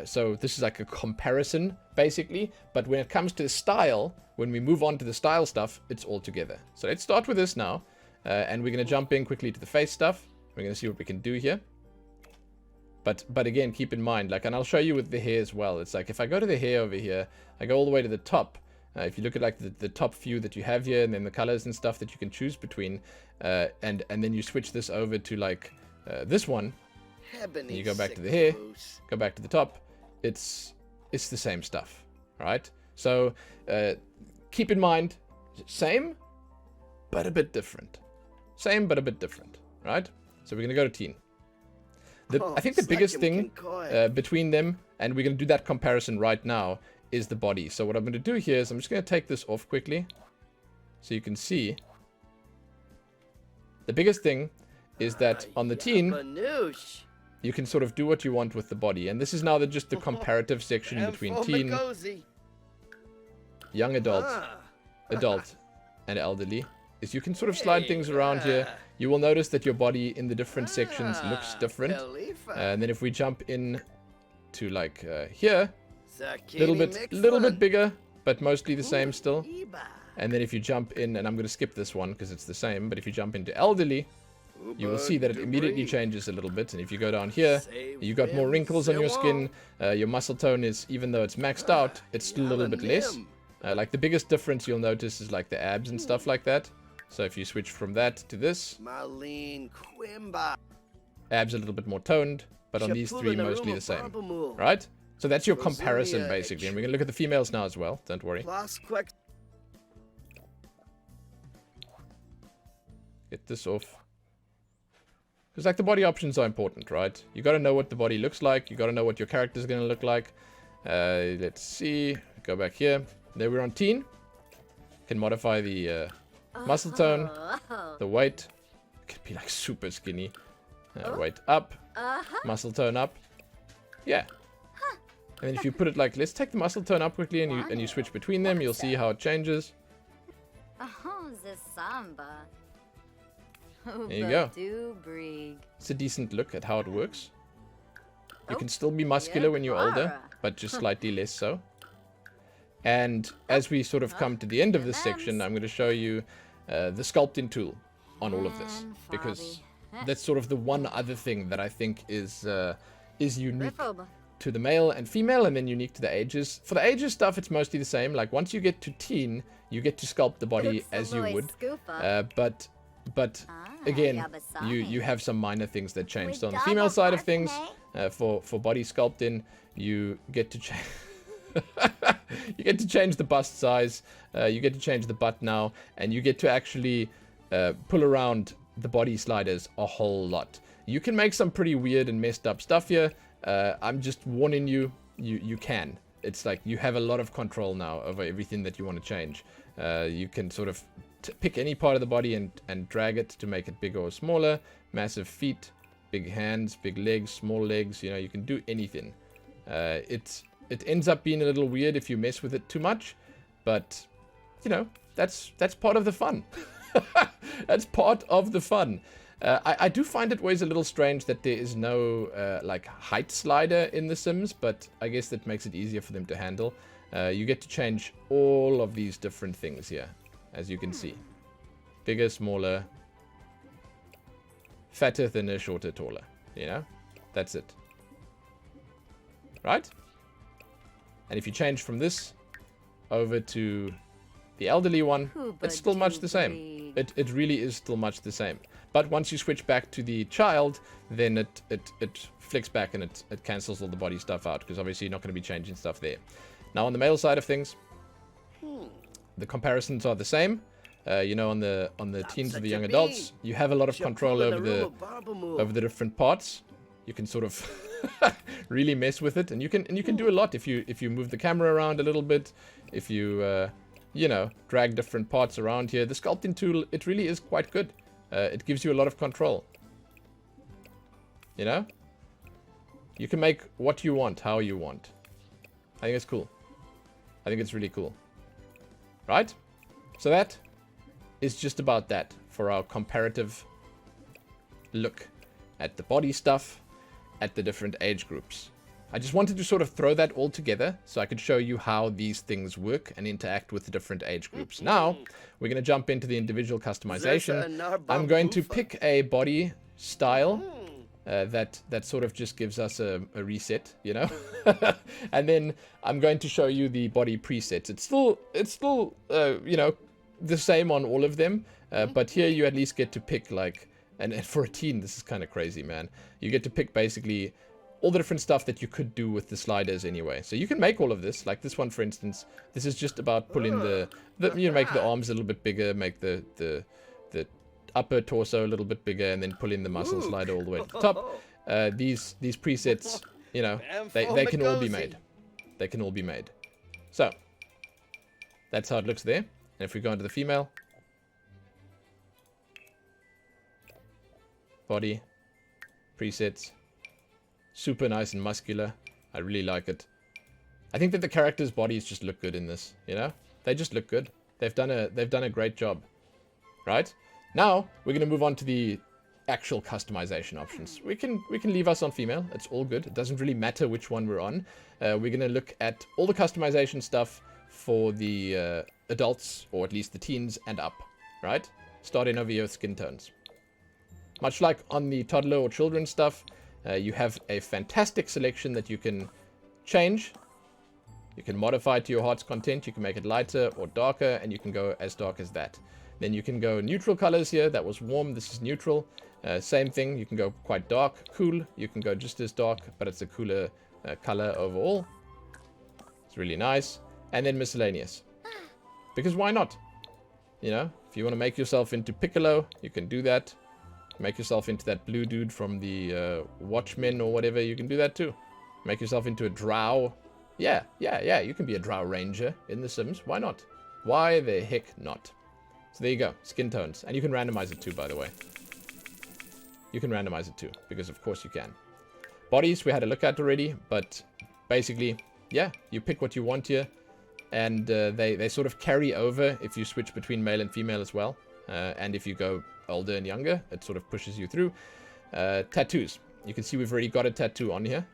S1: So this is like a comparison, basically. But when it comes to the style, when we move on to the style stuff, it's all together. So let's start with this now. And we're going to jump in quickly to the face stuff. We're going to see what we can do here. But again, keep in mind, like, and I'll show you with the hair as well. It's like if I go to the hair over here, I go all the way to the top. If you look at like the top few that you have here, and then the colors and stuff that you can choose between, and then you switch this over to like this one, and you go back to the hair, go back to the top, it's the same stuff, right? So keep in mind, same but a bit different, same but a bit different, right? So we're gonna go to teen. I think the biggest thing between them, and we're gonna do that comparison right now, is the body. So what I'm going to do here is I'm just going to take this off quickly so you can see. The biggest thing is that on the teen, you can sort of do what you want with the body. And this is now just the comparative section between teen, young adult, adult, and elderly. Is you can sort of slide things around here. You will notice that your body in the different sections looks different. And then if we jump in to like here, little bit bigger, but mostly the same still. And then if you jump in, and I'm going to skip this one because it's the same, but if you jump into elderly, you will see that it immediately changes a little bit. And if you go down here, you got more wrinkles on your skin. Your muscle tone is, even though it's maxed out, it's still a little bit less. Like the biggest difference you'll notice is like the abs and stuff like that. So if you switch from that to this, abs a little bit more toned, but on these three mostly the same, right? So that's your comparison basically. And we're gonna look at the females now as well, don't worry. Get this off. Because like the body options are important, right? You gotta know what the body looks like. You gotta know what your character's gonna look like. Let's see. Go back here. There we're on teen. Can modify the muscle tone, the weight. It could be like super skinny. Weight up, muscle tone up. Yeah. And then if you put it like, let's take the muscle tone up quickly, and you switch between them, you'll see how it changes.
S5: The samba.
S1: There you go. It's a decent look at how it works. You can still be muscular when you're older, but just slightly less so. And as we sort of come to the end of this section, I'm going to show you the sculpting tool on all of this, because that's sort of the one other thing that I think is unique to the male and female, and then unique to the ages. For the ages stuff, it's mostly the same. Like once you get to teen, you get to sculpt the body as you would. But again, you have some minor things that change. So on the female side of things, for body sculpting, you get to change. You get to change the bust size. You get to change the butt now, and you get to actually pull around the body sliders a whole lot. You can make some pretty weird and messed up stuff here. I'm just warning you, you can. It's like you have a lot of control now over everything that you want to change. You can sort of pick any part of the body and drag it to make it bigger or smaller. Massive feet, big hands, big legs, small legs. You know, you can do anything. It ends up being a little weird if you mess with it too much, but you know, that's part of the fun. That's part of the fun. I do find it always a little strange that there is no like height slider in The Sims, but I guess that makes it easier for them to handle. You get to change all of these different things here, as you can see. Bigger, smaller, fatter, thinner, shorter, taller. You know, that's it. Right? And if you change from this over to the elderly one, it's still much the same. It really is still much the same. But once you switch back to the child, then it flicks back and it cancels all the body stuff out, because obviously you're not going to be changing stuff there. Now on the male side of things, the comparisons are the same. You know, on the teens or the young adults, you have a lot of control over the different parts. You can sort of really mess with it, and you can do a lot if you move the camera around a little bit, if you you know, drag different parts around here. The sculpting tool, it really is quite good. It gives you a lot of control. You know, you can make what you want, how you want. I think it's cool. I think it's really cool. Right? So that is just about that for our comparative look at the body stuff, at the different age groups. I just wanted to sort of throw that all together so I could show you how these things work and interact with the different age groups. Now, we're going to jump into the individual customization. I'm going to pick a body style that sort of just gives us a reset, you know? And then I'm going to show you the body presets. It's still you know, the same on all of them, but here you at least get to pick, like, and for a teen, this is kind of crazy, man. You get to pick basically all the different stuff that you could do with the sliders anyway. So you can make all of this, like this one, for instance. This is just about pulling the you know, make the arms a little bit bigger, make the upper torso a little bit bigger, and then pull in the muscle slider all the way to the top. These presets, you know, they can all be made. They can all be made. So that's how it looks there. And if we go into the female, body, presets, super nice and muscular. I really like it. I think that the characters' bodies just look good in this, you know? They just look good. They've done a great job. Right? Now, we're going to move on to the actual customization options. We can leave us on female. It's all good. It doesn't really matter which one we're on. We're going to look at all the customization stuff for the adults, or at least the teens and up. Right? Starting over here with skin tones. Much like on the toddler or children stuff, you have a fantastic selection that you can change. You can modify to your heart's content. You can make it lighter or darker, and you can go as dark as that. Then you can go neutral colors here. That was warm. This is neutral. Same thing. You can go quite dark, cool. You can go just as dark, but it's a cooler color overall. It's really nice. And then miscellaneous. Because why not? You know, if you want to make yourself into Piccolo, you can do that. Make yourself into that blue dude from the Watchmen or whatever, you can do that too. Make yourself into a drow. Yeah, you can be a drow ranger in The Sims. Why not? Why the heck not? So there you go, skin tones. And you can randomize it too, by the way. You can randomize it too, because of course you can. Bodies we had a look at already, but basically, yeah, you pick what you want here. And they sort of carry over if you switch between male and female as well. And if you go older and younger, it sort of pushes you through. Tattoos. You can see we've already got a tattoo on here.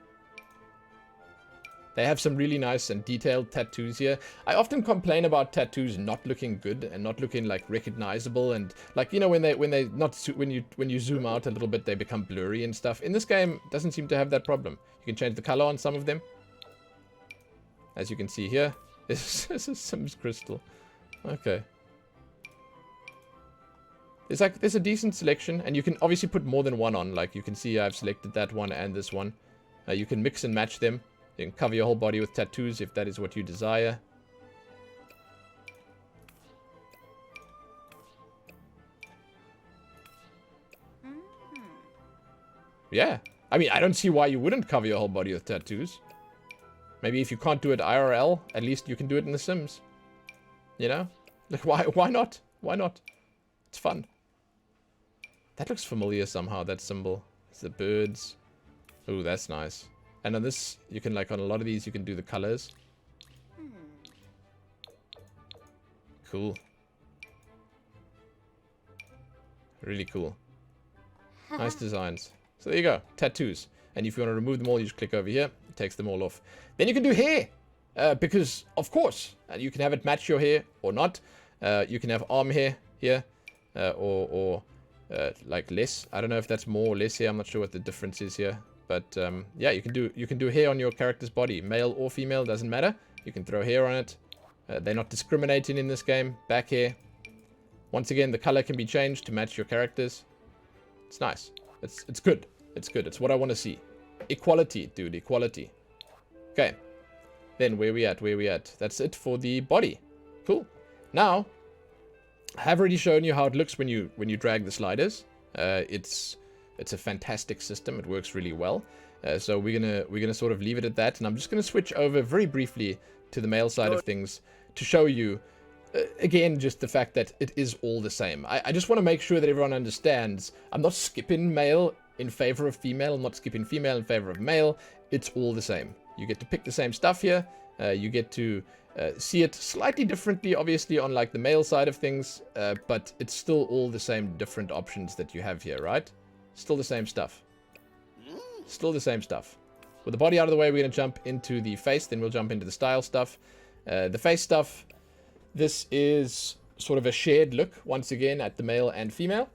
S1: They have some really nice and detailed tattoos here. I often complain about tattoos not looking good and not looking like recognizable, and like, you know, when you zoom out a little bit, they become blurry and stuff. In this game, it doesn't seem to have that problem. You can change the color on some of them, as you can see here. This is Sims Crystal. Okay. There's a decent selection, and you can obviously put more than one on. Like you can see, I've selected that one and this one. You can mix and match them. You can cover your whole body with tattoos if that is what you desire. Yeah. I mean, I don't see why you wouldn't cover your whole body with tattoos. Maybe if you can't do it IRL, at least you can do it in The Sims. You know? Like, why not? Why not? It's fun. That looks familiar somehow, that symbol. It's the birds. Ooh, that's nice. And on this, you can, like, on a lot of these, you can do the colors. Cool. Really cool. Nice designs. So there you go. Tattoos. And if you want to remove them all, you just click over here. It takes them all off. Then you can do hair. Because, of course, you can have it match your hair or not. You can have arm hair here. Or like less. I don't know if that's more or less here. I'm not sure what the difference is here. But yeah, you can do hair on your character's body, male or female, doesn't matter. You can throw hair on it. They're not discriminating in this game. Back hair. Once again, the color can be changed to match your characters. It's nice. It's good. It's good. It's what I want to see. Equality, dude. Equality. Okay. Then where we at? Where we at? That's it for the body. Cool. Now, I have already shown you how it looks when you drag the sliders. It's a fantastic system. It works really well. So we're gonna sort of leave it at that, and I'm just gonna switch over very briefly to the male side of things to show you again just the fact that it is all the same. I just want to make sure that everyone understands. I'm not skipping male in favor of female. I'm not skipping female in favor of male. It's all the same. You get to pick the same stuff here. You get to see it slightly differently, obviously, on like the male side of things, but it's still all the same different options that you have here, right? Still the same stuff. Still the same stuff. With the body out of the way, we're going to jump into the face, then we'll jump into the style stuff. The face stuff, this is sort of a shared look, once again, at the male and female.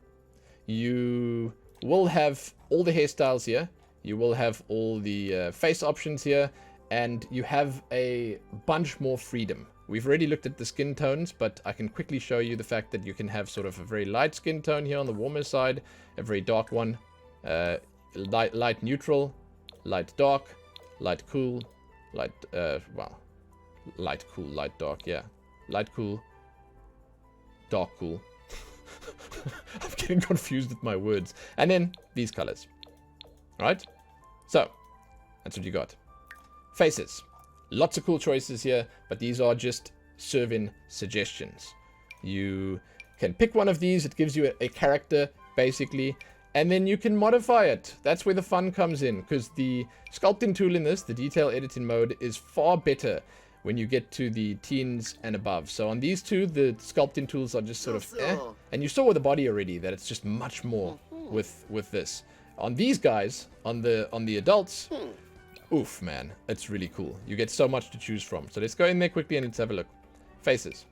S1: You will have all the hairstyles here. You will have all the face options here. And you have a bunch more freedom. We've already looked at the skin tones, but I can quickly show you the fact that you can have sort of a very light skin tone here on the warmer side, a very dark one, light neutral, light dark, light cool, light, well, light cool, light dark, yeah. Light cool, dark cool. I'm getting confused with my words. And then these colors. Alright? So, that's what you got. Faces. Lots of cool choices here, but these are just serving suggestions. You can pick one of these. It gives you a character, basically, and then you can modify it. That's where the fun comes in, because the sculpting tool in this, the detail editing mode, is far better when you get to the teens and above. So on these two, the sculpting tools are just sort of and you saw with the body already that it's just much more with this. On these guys, on the adults, oof, man, it's really cool. You get so much to choose from. So let's go in there quickly and let's have a look. Faces.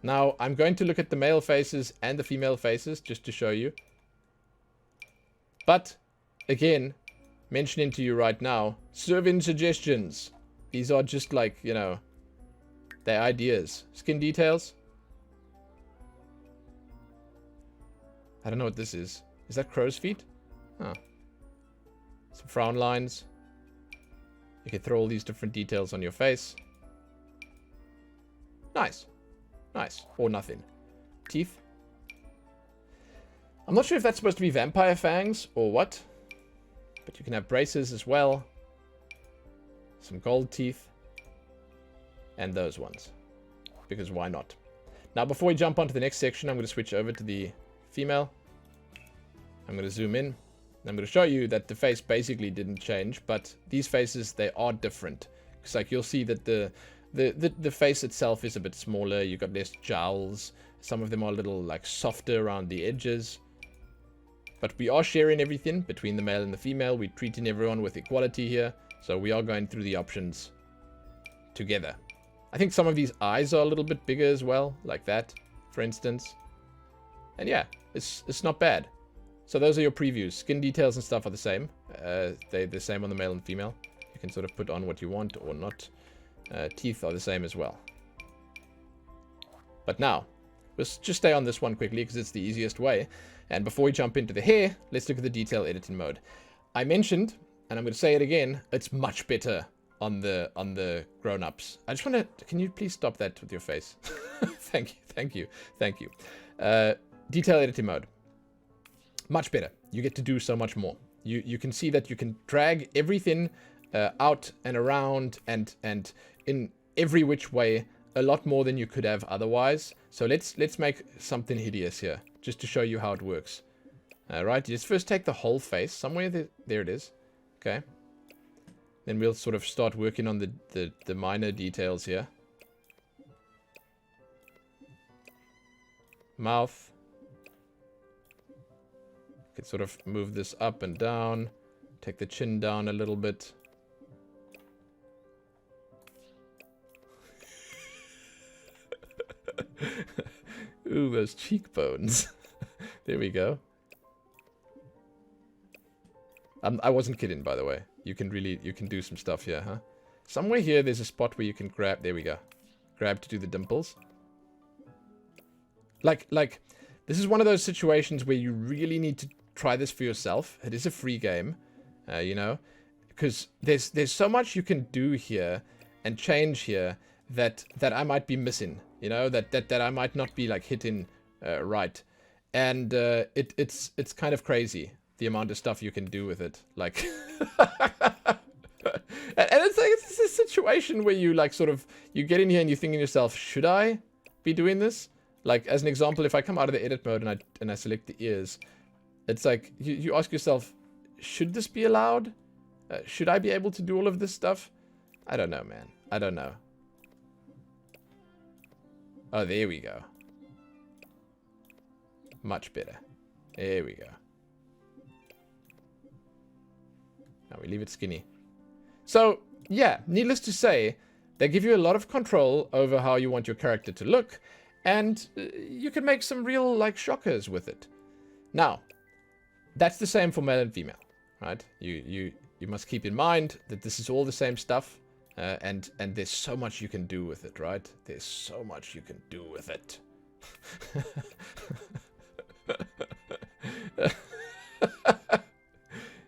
S1: Now, I'm going to look at the male faces and the female faces just to show you. But, again, mentioning to you right now, serve in suggestions. These are just like, you know, they're ideas. Skin details. I don't know what this is. Is that crow's feet? Oh. Some frown lines. You can throw all these different details on your face. Nice. Nice. Or nothing. Teeth. I'm not sure if that's supposed to be vampire fangs or what. But you can have braces as well. Some gold teeth. And those ones. Because why not? Now, before we jump onto the next section, I'm going to switch over to the female. I'm going to zoom in. I'm going to show you that the face basically didn't change. But these faces, they are different. Because like you'll see that the face itself is a bit smaller. You've got less jowls. Some of them are a little like softer around the edges. But we are sharing everything between the male and the female. We're treating everyone with equality here. So we are going through the options together. I think some of these eyes are a little bit bigger as well. Like that, for instance. And yeah, it's not bad. So those are your previews. Skin details and stuff are the same. They're the same on the male and female. You can sort of put on what you want or not. Teeth are the same as well. But now, let's just stay on this one quickly because it's the easiest way. And before we jump into the hair, let's look at the detail editing mode. I mentioned, and I'm going to say it again, it's much better on the grown-ups. I just want to, can you please stop that with your face? Thank you. Detail editing mode. Much better. You get to do so much more. You can see that you can drag everything out and around and in every which way a lot more than you could have otherwise. So let's make something hideous here just to show you how it works. Right, you just first take the whole face somewhere there it is. Okay. Then we'll sort of start working on the minor details here. Mouth. Can sort of move this up and down. Take the chin down a little bit. Ooh, those cheekbones. There we go. I wasn't kidding, by the way. You can do some stuff here, huh? Somewhere here, there's a spot where you can grab. There we go. Grab to do the dimples. Like, this is one of those situations where you really need to try this for yourself. It is a free game, you know, because there's so much you can do here and change here that I might be missing, you know, that I might not be like hitting right, and it's kind of crazy the amount of stuff you can do with it, like. And it's like it's a situation where you like sort of you get in here and you think to yourself, should I be doing this? Like as an example, if I come out of the edit mode and I select the ears, it's like you ask yourself, should this be allowed? Should I be able to do all of this stuff? I don't know, man. I don't know. Oh, there we go. Much better. There we go. Now we leave it skinny. So, yeah, needless to say, they give you a lot of control over how you want your character to look, and you can make some real, like, shockers with it. Now, that's the same for male and female, right? You must keep in mind that this is all the same stuff, and there's so much you can do with it, right? There's so much you can do with it.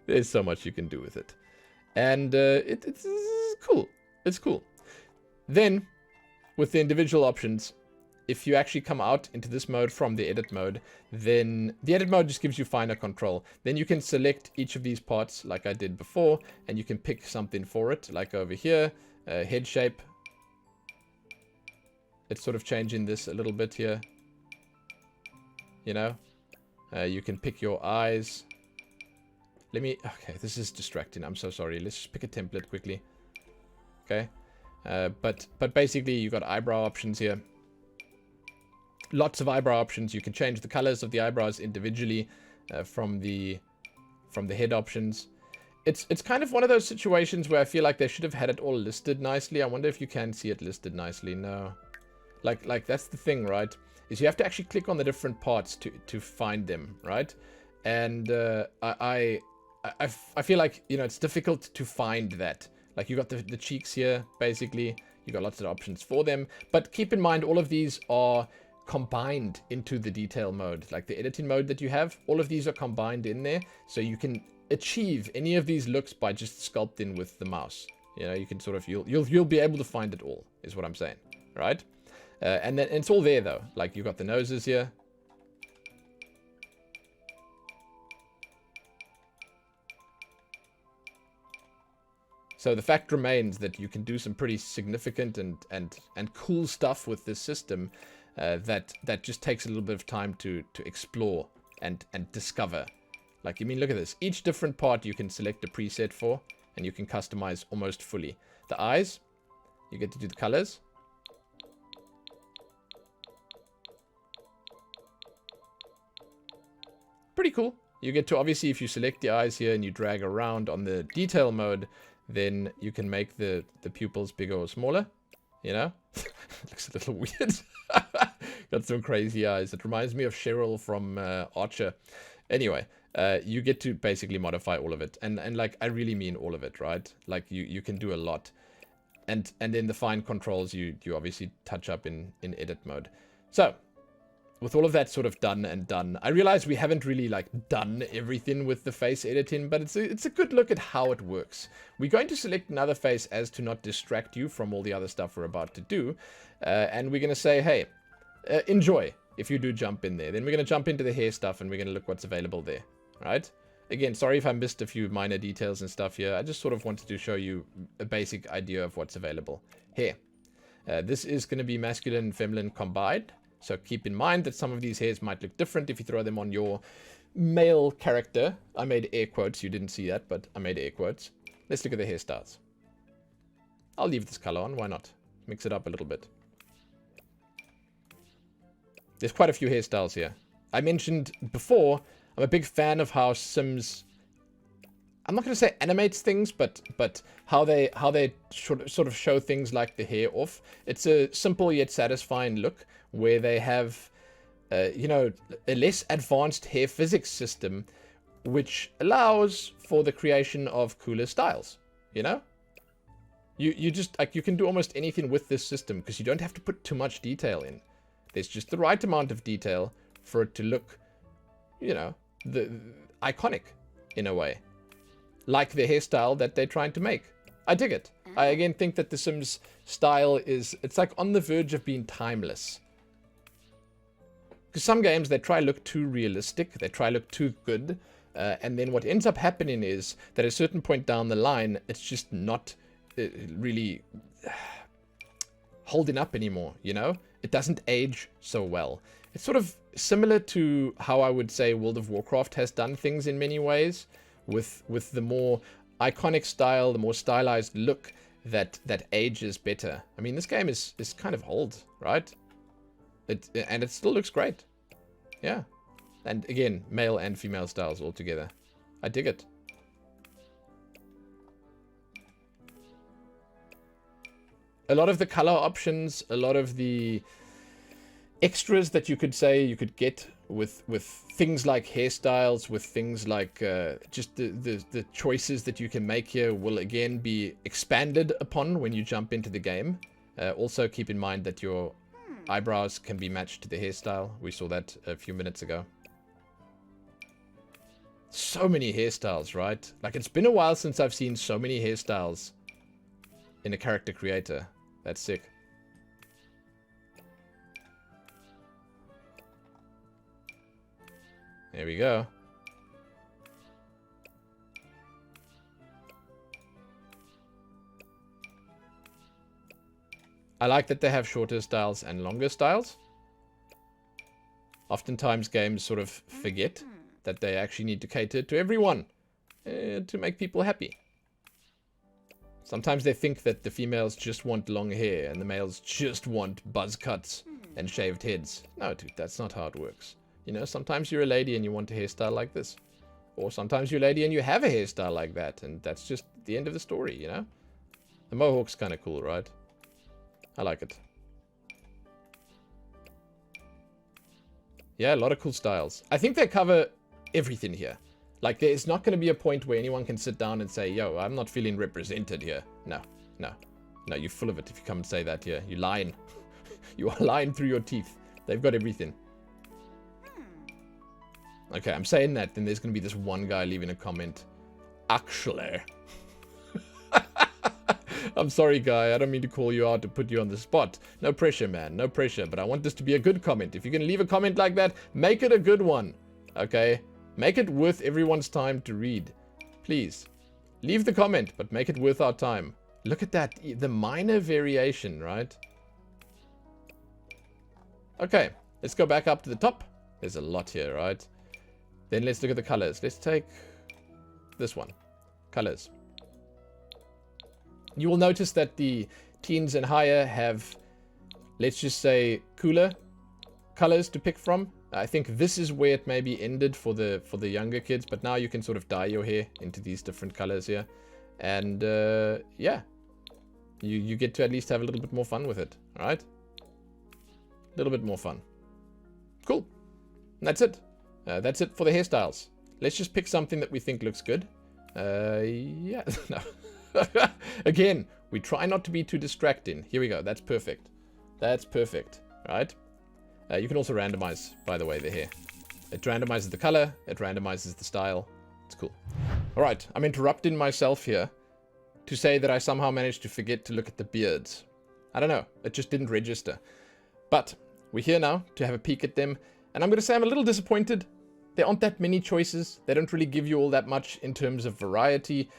S1: There's so much you can do with it. And it's cool. It's cool. Then, with the individual options, if you actually come out into this mode from the edit mode, then the edit mode just gives you finer control. Then you can select each of these parts like I did before, and you can pick something for it, like over here, head shape. It's sort of changing this a little bit here. You know? You can pick your eyes. Okay, this is distracting. I'm so sorry. Let's just pick a template quickly. Okay. But basically, you've got eyebrow options here. Lots of eyebrow options. You can change the colors of the eyebrows individually from the head options. It's kind of one of those situations where I feel like they should have had it all listed nicely. I wonder if you can see it listed nicely. No. Like that's the thing, right? Is you have to actually click on the different parts to find them, right? And I feel like, you know, it's difficult to find that. Like you got the cheeks here, basically. You got lots of options for them. But keep in mind, all of these are combined into the detail mode. Like the editing mode that you have, all of these are combined in there. So you can achieve any of these looks by just sculpting with the mouse. You know, you can sort of, you'll be able to find it all, is what I'm saying, right? And then it's all there though. Like you got the noses here. So the fact remains that you can do some pretty significant and cool stuff with this system that just takes a little bit of time to explore and discover. Like, I mean, look at this. Each different part you can select a preset for, and you can customize almost fully. The eyes, you get to do the colors. Pretty cool. You get to, obviously, if you select the eyes here and you drag around on the detail mode, then you can make the pupils bigger or smaller, you know? Looks a little weird. Got some crazy eyes. It reminds me of Cheryl from Archer. Anyway, you get to basically modify all of it. And like, I really mean all of it, right? Like, you can do a lot. And then the fine controls you obviously touch up in edit mode. So, with all of that sort of done, I realize we haven't really like done everything with the face editing, but it's a good look at how it works. We're going to select another face as to not distract you from all the other stuff we're about to do. And we're going to say, hey, enjoy if you do jump in there. Then we're going to jump into the hair stuff and we're going to look what's available there, right? Again, sorry if I missed a few minor details and stuff here. I just sort of wanted to show you a basic idea of what's available. Hair. This is going to be masculine and feminine combined. So keep in mind that some of these hairs might look different if you throw them on your male character. I made air quotes. You didn't see that, but I made air quotes. Let's look at the hairstyles. I'll leave this color on. Why not? Mix it up a little bit. There's quite a few hairstyles here. I mentioned before, I'm a big fan of how Sims, I'm not going to say animates things, but how they sort of show things like the hair off. It's a simple yet satisfying look where they have, you know, a less advanced hair physics system, which allows for the creation of cooler styles, you know? You just, like, you can do almost anything with this system because you don't have to put too much detail in. There's just the right amount of detail for it to look, you know, iconic in a way. Like the hairstyle that they're trying to make. I dig it. I again think that the Sims style is, it's like on the verge of being timeless. Because some games, they try look too realistic, they try look too good, and then what ends up happening is that at a certain point down the line, it's just not really holding up anymore, you know? It doesn't age so well. It's sort of similar to how I would say World of Warcraft has done things in many ways, with the more iconic style, the more stylized look that ages better. I mean, this game is kind of old, right? And it still looks great. Yeah. And again, male and female styles all together. I dig it. A lot of the color options, a lot of the extras that you could say you could get with things like hairstyles, with things like just the choices that you can make here will again be expanded upon when you jump into the game. Also keep in mind that your eyebrows can be matched to the hairstyle. We saw that a few minutes ago. So many hairstyles, right? Like, it's been a while since I've seen so many hairstyles in a character creator. That's sick. There we go. I like that they have shorter styles and longer styles. Oftentimes games sort of forget that they actually need to cater to everyone to make people happy. Sometimes they think that the females just want long hair and the males just want buzz cuts and shaved heads. No, dude, that's not how it works. You know, sometimes you're a lady and you want a hairstyle like this. Or sometimes you're a lady and you have a hairstyle like that, and that's just the end of the story, you know? The mohawk's kind of cool, right? I like it. Yeah, a lot of cool styles. I think they cover everything here. Like, there's not going to be a point where anyone can sit down and say, yo, I'm not feeling represented here. No, no. No, you're full of it if you come and say that here. You're lying. You are lying through your teeth. They've got everything. Okay, I'm saying that, then there's going to be this one guy leaving a comment. Actually. I'm sorry, guy. I don't mean to call you out to put you on the spot. No pressure, man. No pressure. But I want this to be a good comment. If you're going to leave a comment like that, make it a good one. Okay? Make it worth everyone's time to read. Please. Leave the comment, but make it worth our time. Look at that. The minor variation, right? Okay. Let's go back up to the top. There's a lot here, right? Then let's look at the colors. Let's take this one. Colors. You will notice that the teens and higher have, let's just say, cooler colors to pick from. I think this is where it maybe ended for the younger kids, but now you can sort of dye your hair into these different colors here. And yeah, you get to at least have a little bit more fun with it, all right? A little bit more fun. Cool. And that's it. That's it for the hairstyles. Let's just pick something that we think looks good. Yeah, no. Again, we try not to be too distracting. Here we go. That's perfect. That's perfect. Right? You can also randomize, by the way, the hair. It randomizes the color. It randomizes the style. It's cool. All right. I'm interrupting myself here to say that I somehow managed to forget to look at the beards. I don't know. It just didn't register. But we're here now to have a peek at them. And I'm going to say I'm a little disappointed. There aren't that many choices. They don't really give you all that much in terms of variety.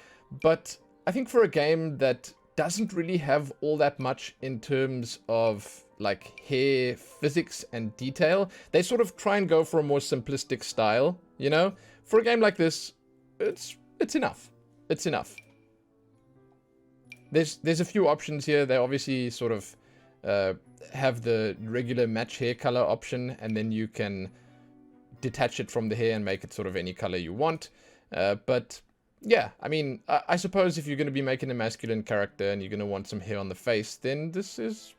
S1: But I think for a game that doesn't really have all that much in terms of like hair physics and detail, they sort of try and go for a more simplistic style, you know? For a game like this, it's enough. It's enough. There's a few options here. They obviously sort of have the regular match hair color option, and then you can detach it from the hair and make it sort of any color you want. But yeah, I mean, I suppose if you're going to be making a masculine character and you're going to want some hair on the face, then this is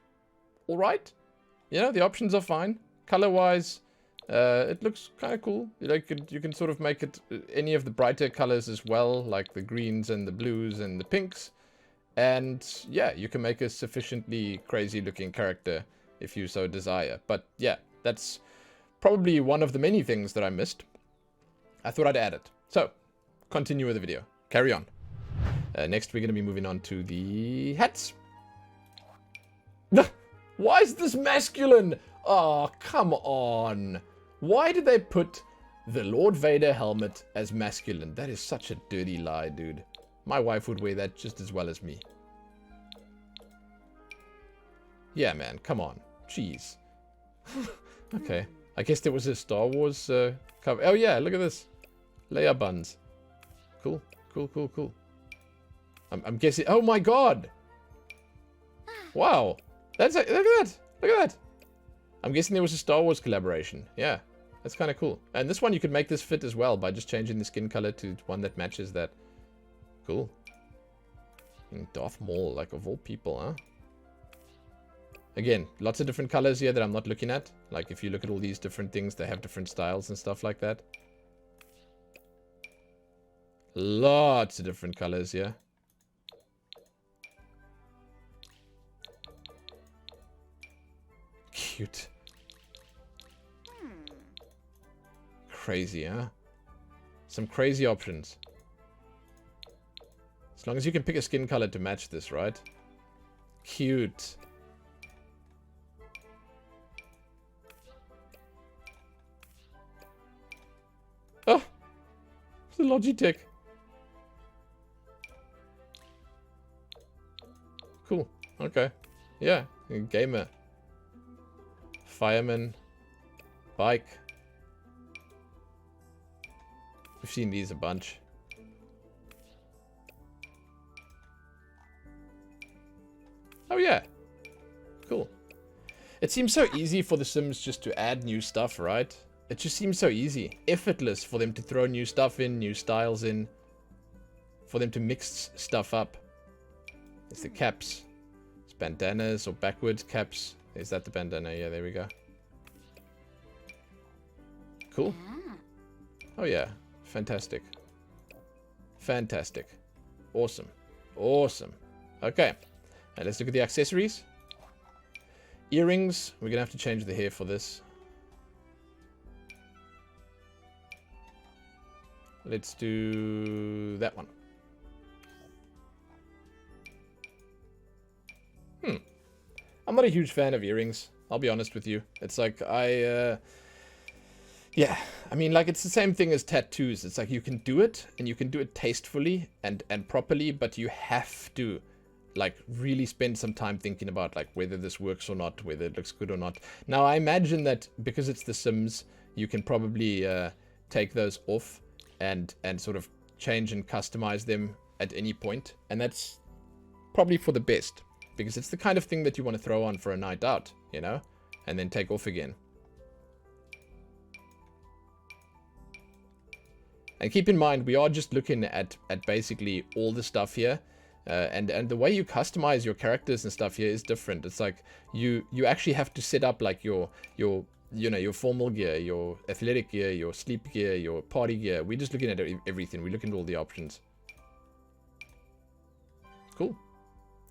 S1: all right. You know, the options are fine. Color-wise, it looks kind of cool. You can sort of make it any of the brighter colors as well, like the greens and the blues and the pinks. And yeah, you can make a sufficiently crazy-looking character if you so desire. But yeah, that's probably one of the many things that I missed. I thought I'd add it. So, continue with the video. Carry on. Next, we're going to be moving on to the hats. Why is this masculine? Oh, come on. Why did they put the Lord Vader helmet as masculine? That is such a dirty lie, dude. My wife would wear that just as well as me. Yeah, man. Come on. Jeez. Okay. I guess there was a Star Wars cover. Oh, yeah. Look at this. Leia buns. Cool. Cool, cool, cool. I'm guessing... Oh, my God. Wow. That's... Look at that. Look at that. I'm guessing there was a Star Wars collaboration. Yeah. That's kind of cool. And this one, you could make this fit as well by just changing the skin color to one that matches that. Cool. And Darth Maul, like, of all people, huh? Again, lots of different colors here that I'm not looking at. Like, if you look at all these different things, they have different styles and stuff like that. Lots of different colors here. Cute. Crazy, huh? Some crazy options. As long as you can pick a skin color to match this, right? Cute. Oh! It's a Logitech. Cool. Okay. Yeah. Gamer. Fireman. Bike. We've seen these a bunch. Oh yeah. Cool. It seems so easy for The Sims just to add new stuff, right? It just seems so easy. Effortless for them to throw new stuff in, new styles in. For them to mix stuff up. It's the caps. It's bandanas or backwards caps. Is that the bandana? Yeah, there we go. Cool. Oh yeah, fantastic. Fantastic. Awesome. Awesome. Okay, now let's look at the accessories. Earrings, we're gonna have to change the hair for this. Let's do that one. I'm not a huge fan of earrings, I'll be honest with you. It's like, yeah, I mean, like, it's the same thing as tattoos. It's like, you can do it, and you can do it tastefully and properly, but you have to, like, really spend some time thinking about, like, whether this works or not, whether it looks good or not. Now, I imagine that because it's The Sims, you can probably take those off and sort of change and customize them at any point, and that's probably for the best, because it's the kind of thing that you want to throw on for a night out, you know, and then take off again. And keep in mind, we are just looking at basically all the stuff here. And the way you customize your characters and stuff here is different. It's like you actually have to set up like your you know, your formal gear, your athletic gear, your sleep gear, your party gear. We're just looking at everything. We're looking at all the options. Cool.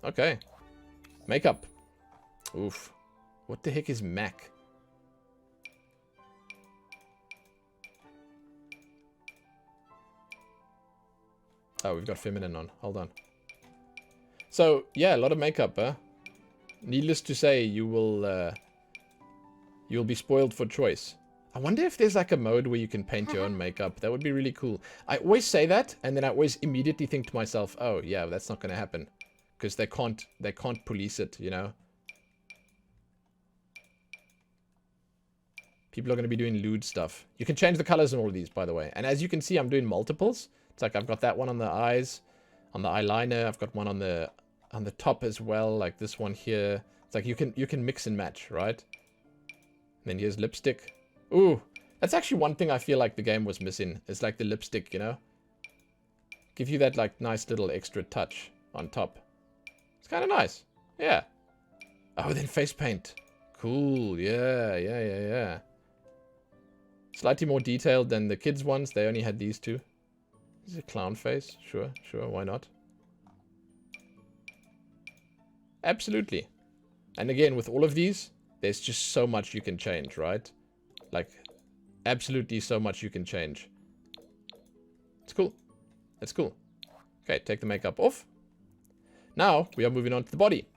S1: Okay. Makeup. Oof. What the heck is MAC? Oh, we've got feminine on. Hold on. So, yeah, a lot of makeup, huh? Needless to say, you'll be spoiled for choice. I wonder if there's like a mode where you can paint your own makeup. That would be really cool. I always say that, and then I always immediately think to myself, oh, yeah, that's not going to happen. Because they can't police it, you know? People are going to be doing lewd stuff. You can change the colors on all of these, by the way. And as you can see, I'm doing multiples. It's like I've got that one on the eyes, on the eyeliner. I've got one on the top as well, like this one here. It's like you can mix and match, right? And then here's lipstick. Ooh, that's actually one thing I feel like the game was missing. It's like the lipstick, you know? Give you that like nice little extra touch on top. It's kind of nice. Yeah. Oh, then face paint. Cool. Yeah. Slightly more detailed than the kids' ones. They only had these two. This is a clown face. Sure, why not? Absolutely. And again, with all of these, there's just so much you can change, right? Like, absolutely so much you can change. It's cool. It's cool. Okay, take the makeup off. Now, we are moving on to the body.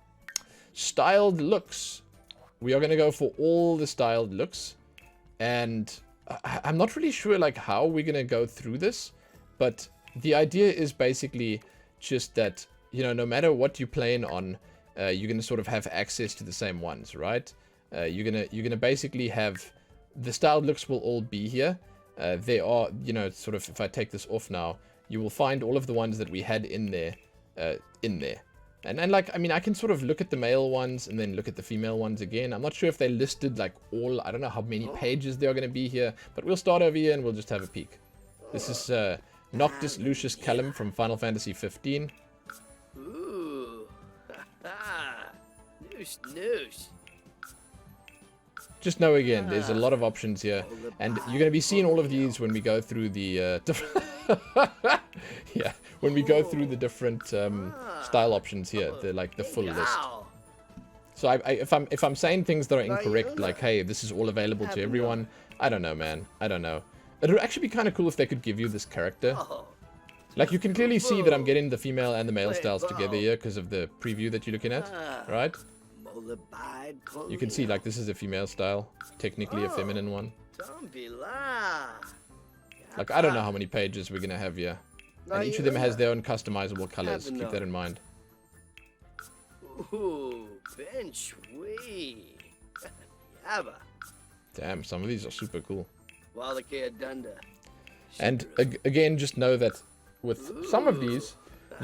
S1: Styled looks. We are going to go for all the styled looks. And I'm not really sure, like, how we're going to go through this. But the idea is basically just that, you know, no matter what you're playing on, you're going to sort of have access to the same ones, right? You're gonna basically have the styled looks will all be here. They are, you know, sort of, if I take this off now, you will find all of the ones that we had in there. And like, I mean, I can sort of look at the male ones and then look at the female ones again. I'm not sure if they listed like all, I don't know how many pages there are going to be here, but we'll start over here and we'll just have a peek. This is Noctis Lucius Callum from Final Fantasy 15.
S3: Ooh. Noosh.
S1: Just know again, there's a lot of options here, and you're going to be seeing all of these when we go through the yeah, when we go through the different style options here, the full list. So if I'm saying things that are incorrect, like hey, this is all available to everyone, I don't know, man, I don't know. It would actually be kind of cool if they could give you this character. Like you can clearly see that I'm getting the female and the male styles together here because of the preview that you're looking at, right? You can see, like, this is a female style. Technically a feminine one. Like, I don't know how many pages we're going to have here. And each of them has their own customizable colors. Keep that in mind.
S3: Ooh, bench wee.
S1: Damn, some of these are super cool.
S3: Dunda.
S1: And again, just know that with some of these,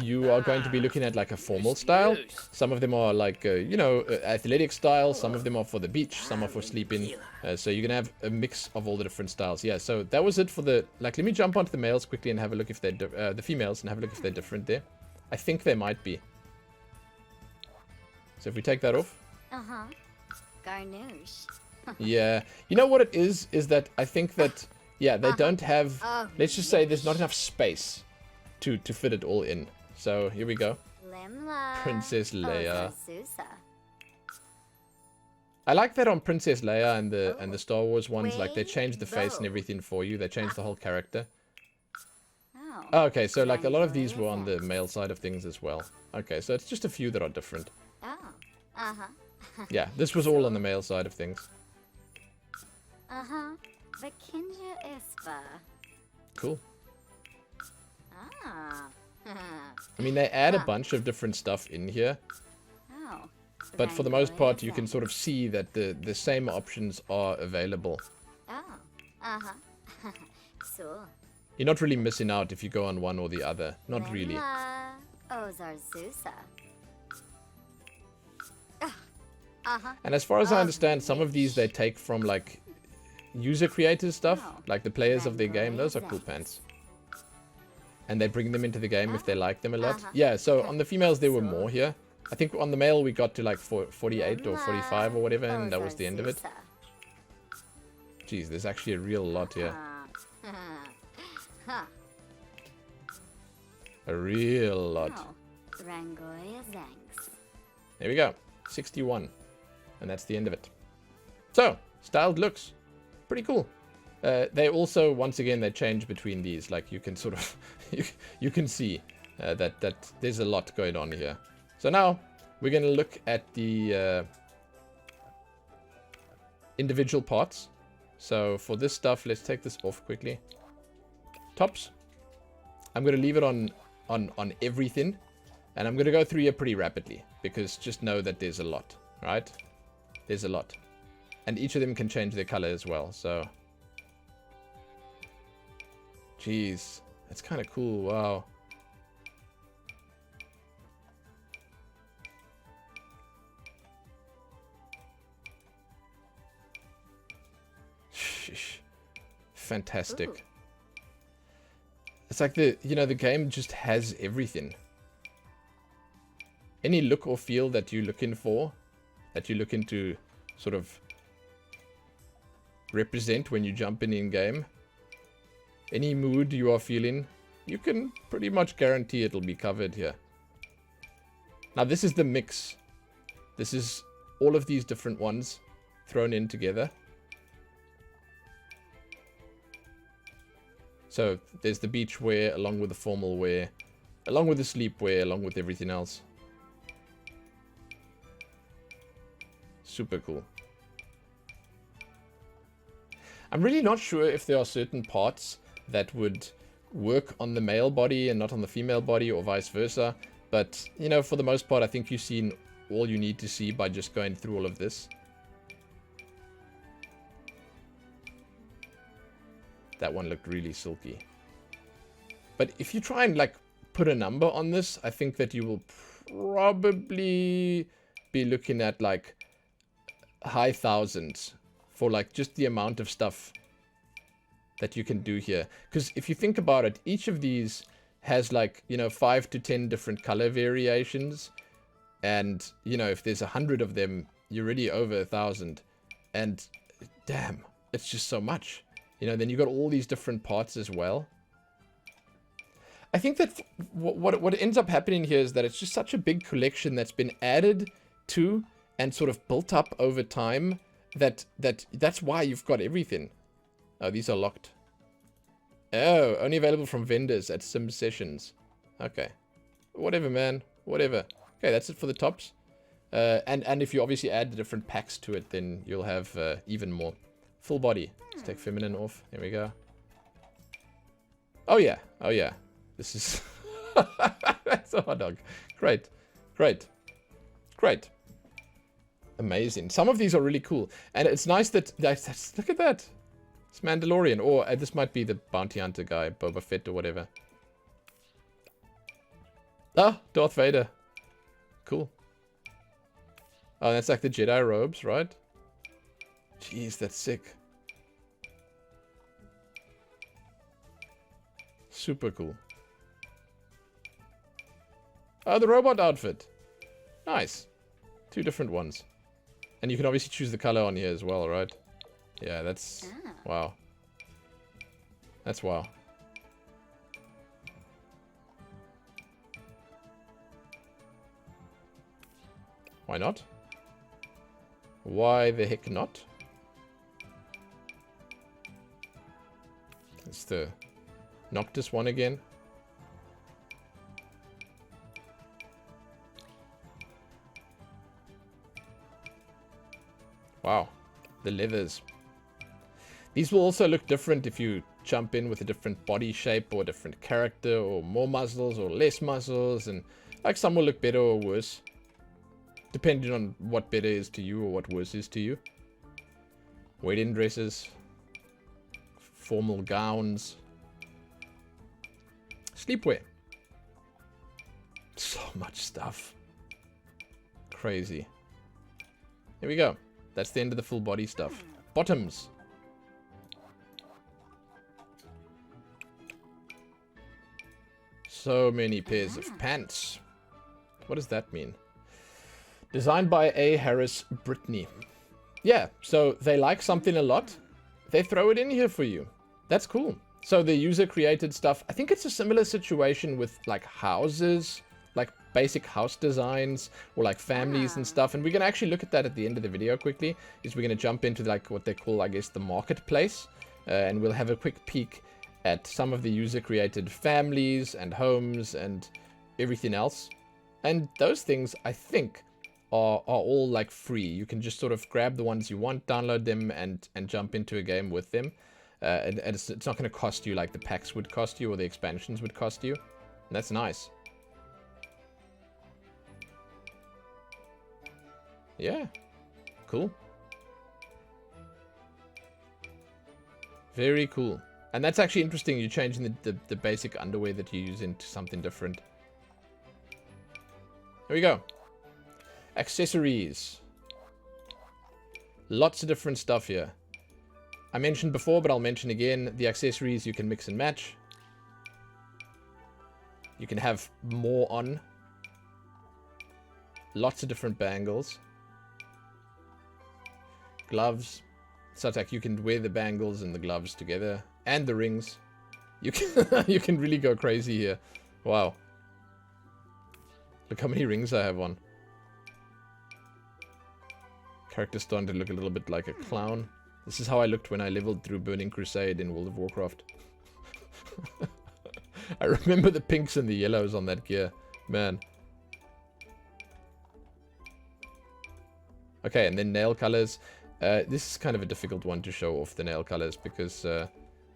S1: you are going to be looking at like a formal style. Some of them are like, you know, athletic style. Some of them are for the beach. Some are for sleeping. So you're going to have a mix of all the different styles. Yeah, so that was it for the... Like, let me jump onto the males quickly and have a look if they're... the females and have a look if they're different there. I think they might be. So if we take that off...
S5: Garnouche.
S1: Yeah. You know what it is? Is that I think that, yeah, they don't have...
S5: Oh,
S1: let's just say there's not enough space to fit it all in. So, here we go.
S5: Limla.
S1: Princess Leia.
S5: Susa.
S1: I like that on Princess Leia and the Star Wars ones. Like, they change the face and
S5: Wait,
S1: everything for you. They change the whole character.
S5: Oh.
S1: Oh, okay, so like a lot of these were on the male side of things as well. Okay, so it's just a few that are different.
S5: Oh. Uh-huh.
S1: Yeah, this was all on the male side of things.
S5: Uh-huh. Vakinja Ispa.
S1: Cool.
S5: Ah.
S1: I mean, they add a bunch of different stuff in here,
S5: Oh.
S1: but for the most part, you can sort of see that the same options are available.
S5: Oh. Uh-huh. So.
S1: You're not really missing out if you go on one or the other. Not really.
S5: Ozar Susa. Uh-huh.
S1: And as far as I understand, some of these they take from like user created stuff,
S5: Oh.
S1: like the players of their game. Those are cool pants. And they bring them into the game if they like them a lot. Yeah, so on the females there were more here. I think on the male we got to like 48 or 45 or whatever, and that was the end of it. Jeez, there's actually a real lot here.
S5: Huh.
S1: A real lot.
S5: Oh. Rangoya Zanks.
S1: There we go. 61. And that's the end of it. So, styled looks. Pretty cool. They also, once again, they change between these. Like, you can sort of... you can see that there's a lot going on here. So now, we're going to look at the individual parts. So, for this stuff, let's take this off quickly. Tops. I'm going to leave it on everything. And I'm going to go through here pretty rapidly. Because just know that there's a lot. Right? There's a lot. And each of them can change their color as well. So... Jeez. That's kind of cool. Wow. Fantastic.
S5: Ooh.
S1: It's like the game just has everything. Any look or feel that you're looking for, that you're looking to sort of represent when you jump in game, any mood you are feeling, you can pretty much guarantee it'll be covered here. Now this is the mix. This is all of these different ones thrown in together. So there's the beach wear along with the formal wear, along with the sleep wear, along with everything else. Super cool. I'm really not sure if there are certain parts that would work on the male body and not on the female body, or vice versa. But, you know, for the most part, I think you've seen all you need to see by just going through all of this. That one looked really silky. But if you try and, like, put a number on this, I think that you will probably be looking at, like, high thousands for, like, just the amount of stuff that you can do here. Because if you think about it, each of these has, like, you know, 5 to 10 different color variations. And, you know, if there's 100 of them, you're already over 1,000. And, damn, it's just so much. You know, then you got all these different parts as well. I think that what ends up happening here is that it's just such a big collection that's been added to and sort of built up over time that's why you've got everything. Oh, these are locked. Oh, only available from vendors at Sim Sessions. Okay. Whatever, man. Whatever. Okay, that's it for the tops. And if you obviously add the different packs to it, then you'll have even more. Full body. Let's take feminine off. There we go. Oh, yeah. Oh, yeah. This is... That's a hot dog. Great. Great. Great. Amazing. Some of these are really cool. And it's nice that... Look at that. It's Mandalorian. Or this might be the bounty hunter guy. Boba Fett or whatever. Ah, Darth Vader. Cool. Oh, that's like the Jedi robes, right? Jeez, that's sick. Super cool. Oh, the robot outfit. Nice. 2 different ones. And you can obviously choose the color on here as well, right? Yeah, that's...
S5: Ah.
S1: Wow. That's wow. Why not? Why the heck not? It's the Noctis one again. Wow. The leathers. These will also look different if you jump in with a different body shape or a different character or more muscles or less muscles, and like some will look better or worse depending on what better is to you or what worse is to you. Wedding dresses, formal gowns, sleepwear. So much stuff. Crazy. Here we go. That's the end of the full body stuff. Bottoms. So many pairs of pants. What does that mean? Designed by A. Harris Brittany. Yeah, so they like something a lot. They throw it in here for you. That's cool. So the user created stuff. I think it's a similar situation with like houses, like basic house designs or like families and stuff. And we're going to actually look at that at the end of the video quickly. Is we're going to jump into like what they call, I guess, the marketplace. And we'll have a quick peek at some of the user created families and homes and everything else. And those things, I think, are all like free. You can just sort of grab the ones you want, download them, and jump into a game with them. And it's not going to cost you like the packs would cost you or the expansions would cost you. And that's nice. Yeah. Cool. Very cool. And that's actually interesting. You're changing the basic underwear that you use into something different. Here we go. Accessories. Lots of different stuff here. I mentioned before, but I'll mention again, the accessories you can mix and match. You can have more on. Lots of different bangles. Gloves. So it's like you can wear the bangles and the gloves together. And the rings. You can, you can really go crazy here. Wow. Look how many rings I have on. Character's starting to look a little bit like a clown. This is how I looked when I leveled through Burning Crusade in World of Warcraft. I remember the pinks and the yellows on that gear. Man. Okay, and then nail colors. This is kind of a difficult one to show off, the nail colors, because,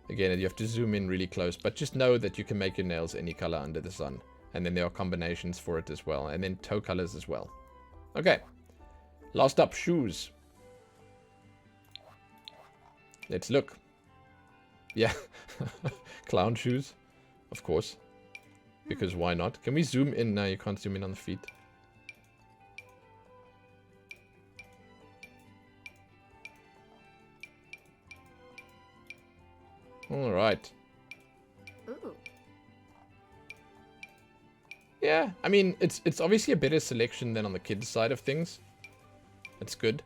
S1: again, you have to zoom in really close. But just know that you can make your nails any color under the sun. And then there are combinations for it as well. And then toe colors as well. Okay. Last up, shoes. Let's look. Yeah. Clown shoes. Of course. Because why not? Can we zoom in? No, you can't zoom in on the feet. Alright.
S5: Ooh.
S1: Yeah, I mean, it's obviously a better selection than on the kids' side of things. That's good.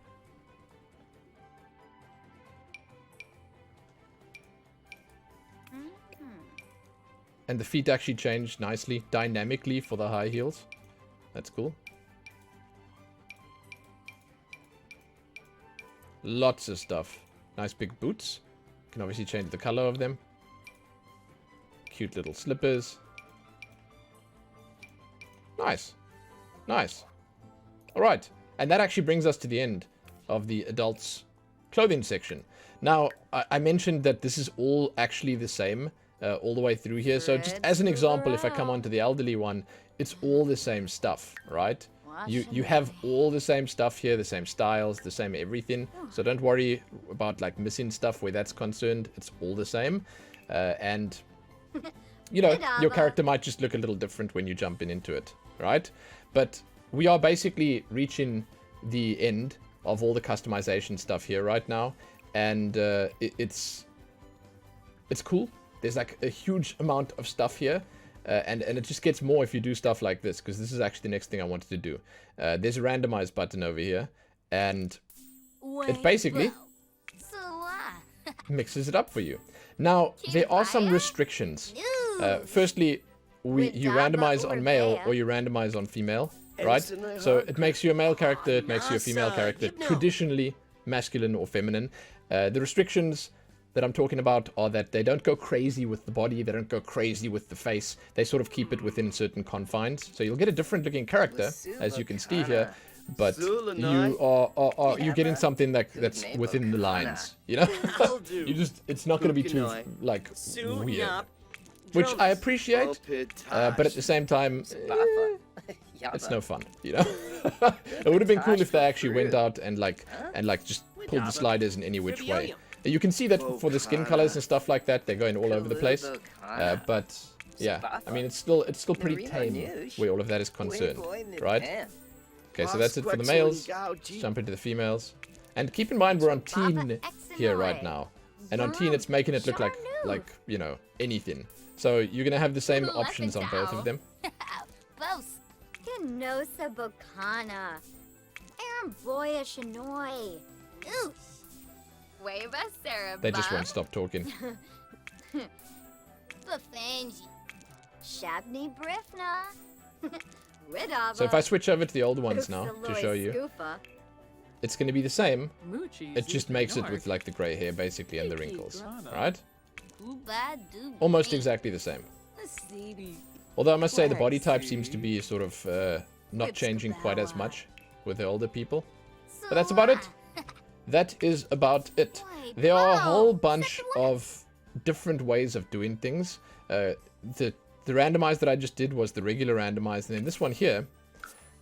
S1: And the feet actually changed nicely, dynamically for the high heels. That's cool. Lots of stuff. Nice big boots. Can obviously change the color of them. Cute little slippers. Nice. Nice. Alright. And that actually brings us to the end of the adults' clothing section. Now, I mentioned that this is all actually the same all the way through here. So just as an example, if I come on to the elderly one, it's all the same stuff, right? You have all the same stuff here, the same styles, the same everything. So don't worry about like missing stuff where that's concerned. It's all the same. And, you know, your character might just look a little different when you jump into it, right? But we are basically reaching the end of all the customization stuff here right now. And it's cool. There's like a huge amount of stuff here. And it just gets more if you do stuff like this, because this is actually the next thing I wanted to do. There's a randomize button over here, and it's basically mixes it up for you. Now, there are some restrictions. Firstly, you randomize on male or you randomize on female, right? So it makes you a male character, it makes you a female character, traditionally masculine or feminine. The restrictions that I'm talking about are that they don't go crazy with the body, they don't go crazy with the face, they sort of keep it within certain confines. So you'll get a different looking character, as you can see here, but you're getting something that's within the lines, you know? It's not going to be too, like, weird. Which I appreciate, but at the same time, it's no fun, you know? It would have been cool if they actually went out and just pulled the sliders in any which way. You can see that for the skin colors and stuff like that, they're going all over the place. But yeah, I mean, it's still pretty tame where all of that is concerned, right? Okay, so that's it for the males. Let's jump into the females. And keep in mind we're on teen here right now. And on teen it's making it look like, you know, anything. So you're going to have the same options on both of them.
S5: Genosa Bocana. Aaron Boya Shinoy. Oosh. Weva Sarah.
S1: They just won't stop talking.
S5: Bufangi. Shabni Brifna. Ridava.
S1: So if I switch over to the older ones now to show you, it's going to be the same. It just makes it with like the grey hair basically and the wrinkles, right? Almost exactly the same. Although I must say the body type seems to be sort of not changing quite as much with the older people. But that's about it. That is about it. There are a whole bunch of different ways of doing things. The randomize that I just did was the regular randomize, and then this one here,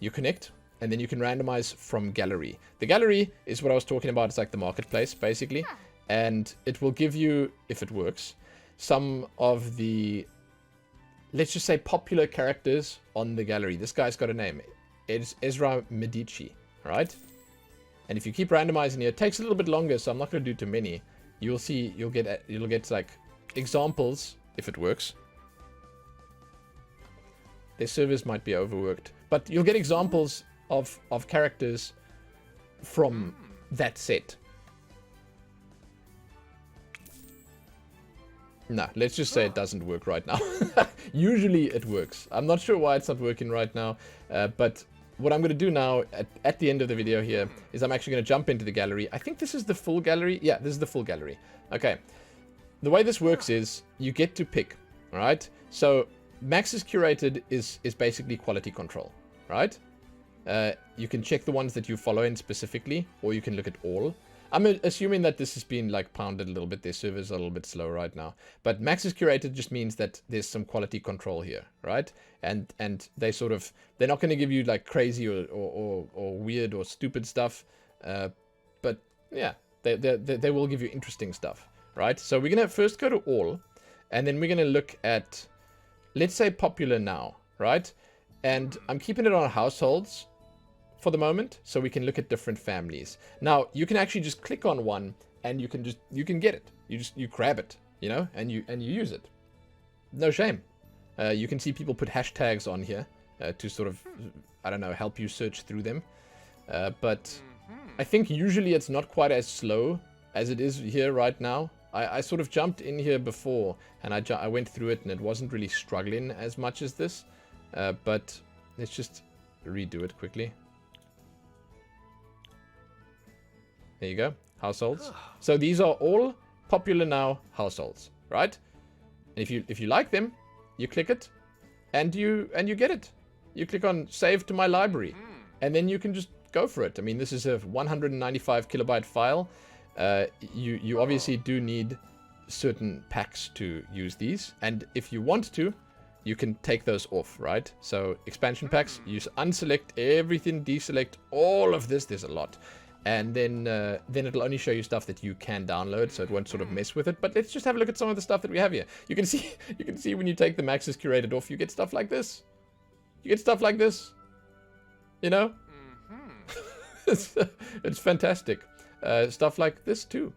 S1: you connect, and then you can randomize from gallery. The gallery is what I was talking about. It's like the marketplace, basically. And it will give you, if it works, some of the, let's just say, popular characters on the gallery. This guy's got a name. It's Ezra Medici, right? And if you keep randomizing here, it takes a little bit longer, so I'm not going to do too many. You'll see, you'll get like examples, if it works. Their servers might be overworked, but you'll get examples of characters from that set. No, let's just say it doesn't work right now. Usually it works. I'm not sure why it's not working right now, but what I'm going to do now at the end of the video here is I'm actually going to jump into the gallery. I think this is the full gallery. Yeah, this is the full gallery. Okay. The way this works is you get to pick, all right? So Max's curated is basically quality control, right? You can check the ones that you follow in specifically, or you can look at all. I'm assuming that this has been like pounded a little bit. Their servers are a little bit slow right now. But Max's curated just means that there's some quality control here, right? And they sort of, they're not going to give you like crazy or weird or stupid stuff. But yeah, they will give you interesting stuff, right? So we're going to first go to all, and then we're going to look at, let's say, popular now, right? And I'm keeping it on households for the moment, so we can look at different families. Now, you can actually just click on one, and you can get it. You grab it, you know, and you use it. No shame. You can see people put hashtags on here to sort of, I don't know, help you search through them. But I think usually it's not quite as slow as it is here right now. I sort of jumped in here before, and I went through it, and it wasn't really struggling as much as this. But let's just redo it quickly. There you go, households. So these are all popular now households, right? And if you like them, you click it, and you get it. You click on save to my library, and then you can just go for it. I mean, this is a 195 kilobyte file. You obviously do need certain packs to use these, and if you want to, you can take those off, right? So expansion packs, you unselect everything, deselect all of this. There's a lot. And then it'll only show you stuff that you can download, so it won't sort of mess with it. But let's just have a look at some of the stuff that we have here. You can see when you take the Max's curated off, you get stuff like this. You get stuff like this. You know? It's fantastic. Stuff like this too.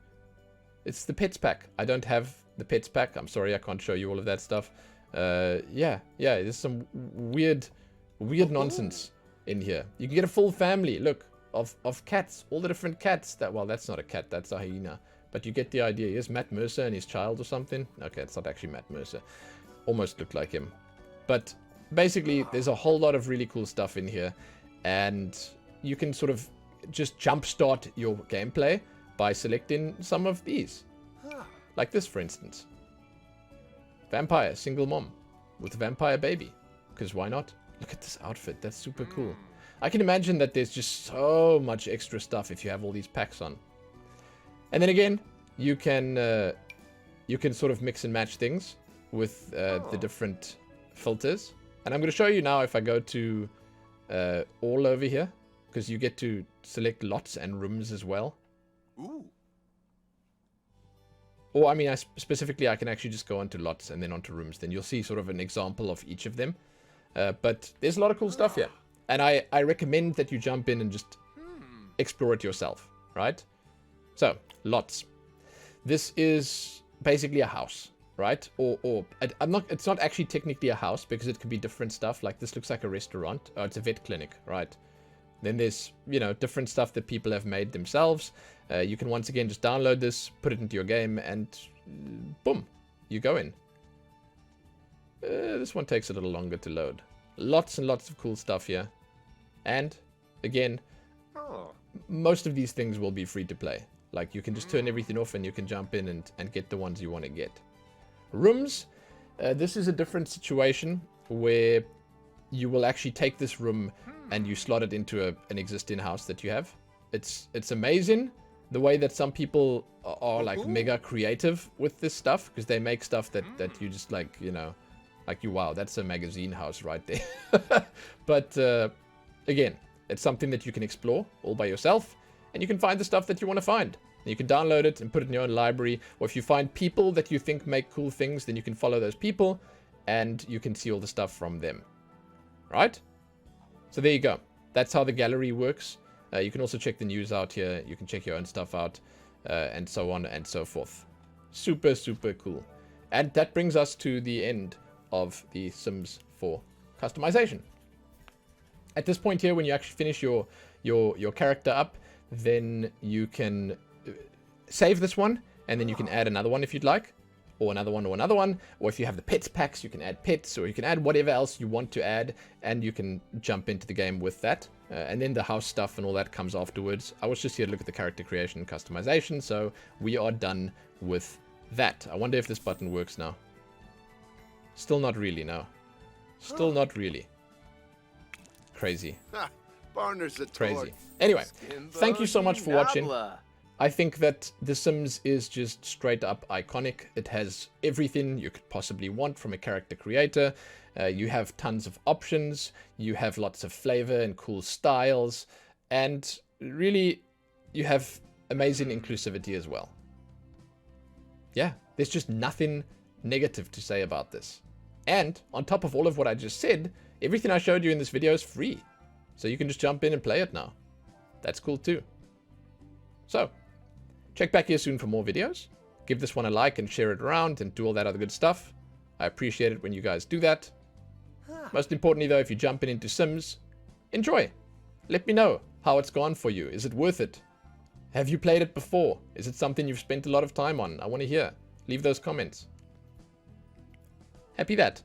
S1: It's the pets pack. I don't have the pets pack. I'm sorry, I can't show you all of that stuff. Yeah. There's some weird nonsense in here. You can get a full family. Look. Of cats, all the different cats that, well, that's not a cat, that's a hyena, but you get the idea. Here's Matt Mercer and his child or something. Okay, it's not actually Matt Mercer. Almost looked like him. But basically, there's a whole lot of really cool stuff in here. And you can sort of just jumpstart your gameplay by selecting some of these. Like this, for instance. Vampire, single mom with a vampire baby. Because why not? Look at this outfit. That's super cool. I can imagine that there's just so much extra stuff if you have all these packs on. And then again, you can sort of mix and match things with the different filters. And I'm going to show you now if I go to all over here, because you get to select lots and rooms as well.
S4: Ooh.
S1: Or, I mean, specifically, I can actually just go onto lots and then onto rooms. Then you'll see sort of an example of each of them. But there's a lot of cool stuff here. And I recommend that you jump in and just explore it yourself, right? So, lots. This is basically a house, right? It's not actually technically a house because it could be different stuff. Like this looks like a restaurant. Oh, it's a vet clinic, right? Then there's, you know, different stuff that people have made themselves. You can once again just download this, put it into your game, and boom, you go in. This one takes a little longer to load. Lots and lots of cool stuff here. And, again, most of these things will be free to play. Like, you can just turn everything off and you can jump in and get the ones you want to get. Rooms. This is a different situation where you will actually take this room and you slot it into an existing house that you have. It's amazing the way that some people are like mega creative with this stuff, because they make stuff that you just like, you know, like wow, that's a magazine house right there. But again, it's something that you can explore all by yourself, and you can find the stuff that you want to find. You can download it and put it in your own library, or if you find people that you think make cool things, then you can follow those people and you can see all the stuff from them. Right? So there you go. That's how the gallery works. You can also check the news out here. You can check your own stuff out, and so on and so forth. Super, super cool. And that brings us to the end of the Sims 4 customization. At this point here, when you actually finish your character up, then you can save this one, and then you can add another one if you'd like, or another one, or another one. Or if you have the pets packs, you can add pets, or you can add whatever else you want to add, and you can jump into the game with that. And then the house stuff and all that comes afterwards. I was just here to look at the character creation and customization, so we are done with that. I wonder if this button works now. Still not really, no. Still not really. Crazy.
S4: Barner's a
S1: Crazy. Anyway, thank you so much for watching. I think that The Sims is just straight up iconic. It has everything you could possibly want from a character creator. You have tons of options. You have lots of flavor and cool styles. And really, you have amazing inclusivity as well. Yeah, there's just nothing negative to say about this. And on top of all of what I just said, everything I showed you in this video is free. So you can just jump in and play it now. That's cool too. So, check back here soon for more videos. Give this one a like and share it around and do all that other good stuff. I appreciate it when you guys do that. Most importantly though, if you're jumping into Sims, enjoy. Let me know how it's gone for you. Is it worth it? Have you played it before? Is it something you've spent a lot of time on? I want to hear. Leave those comments. Happy that.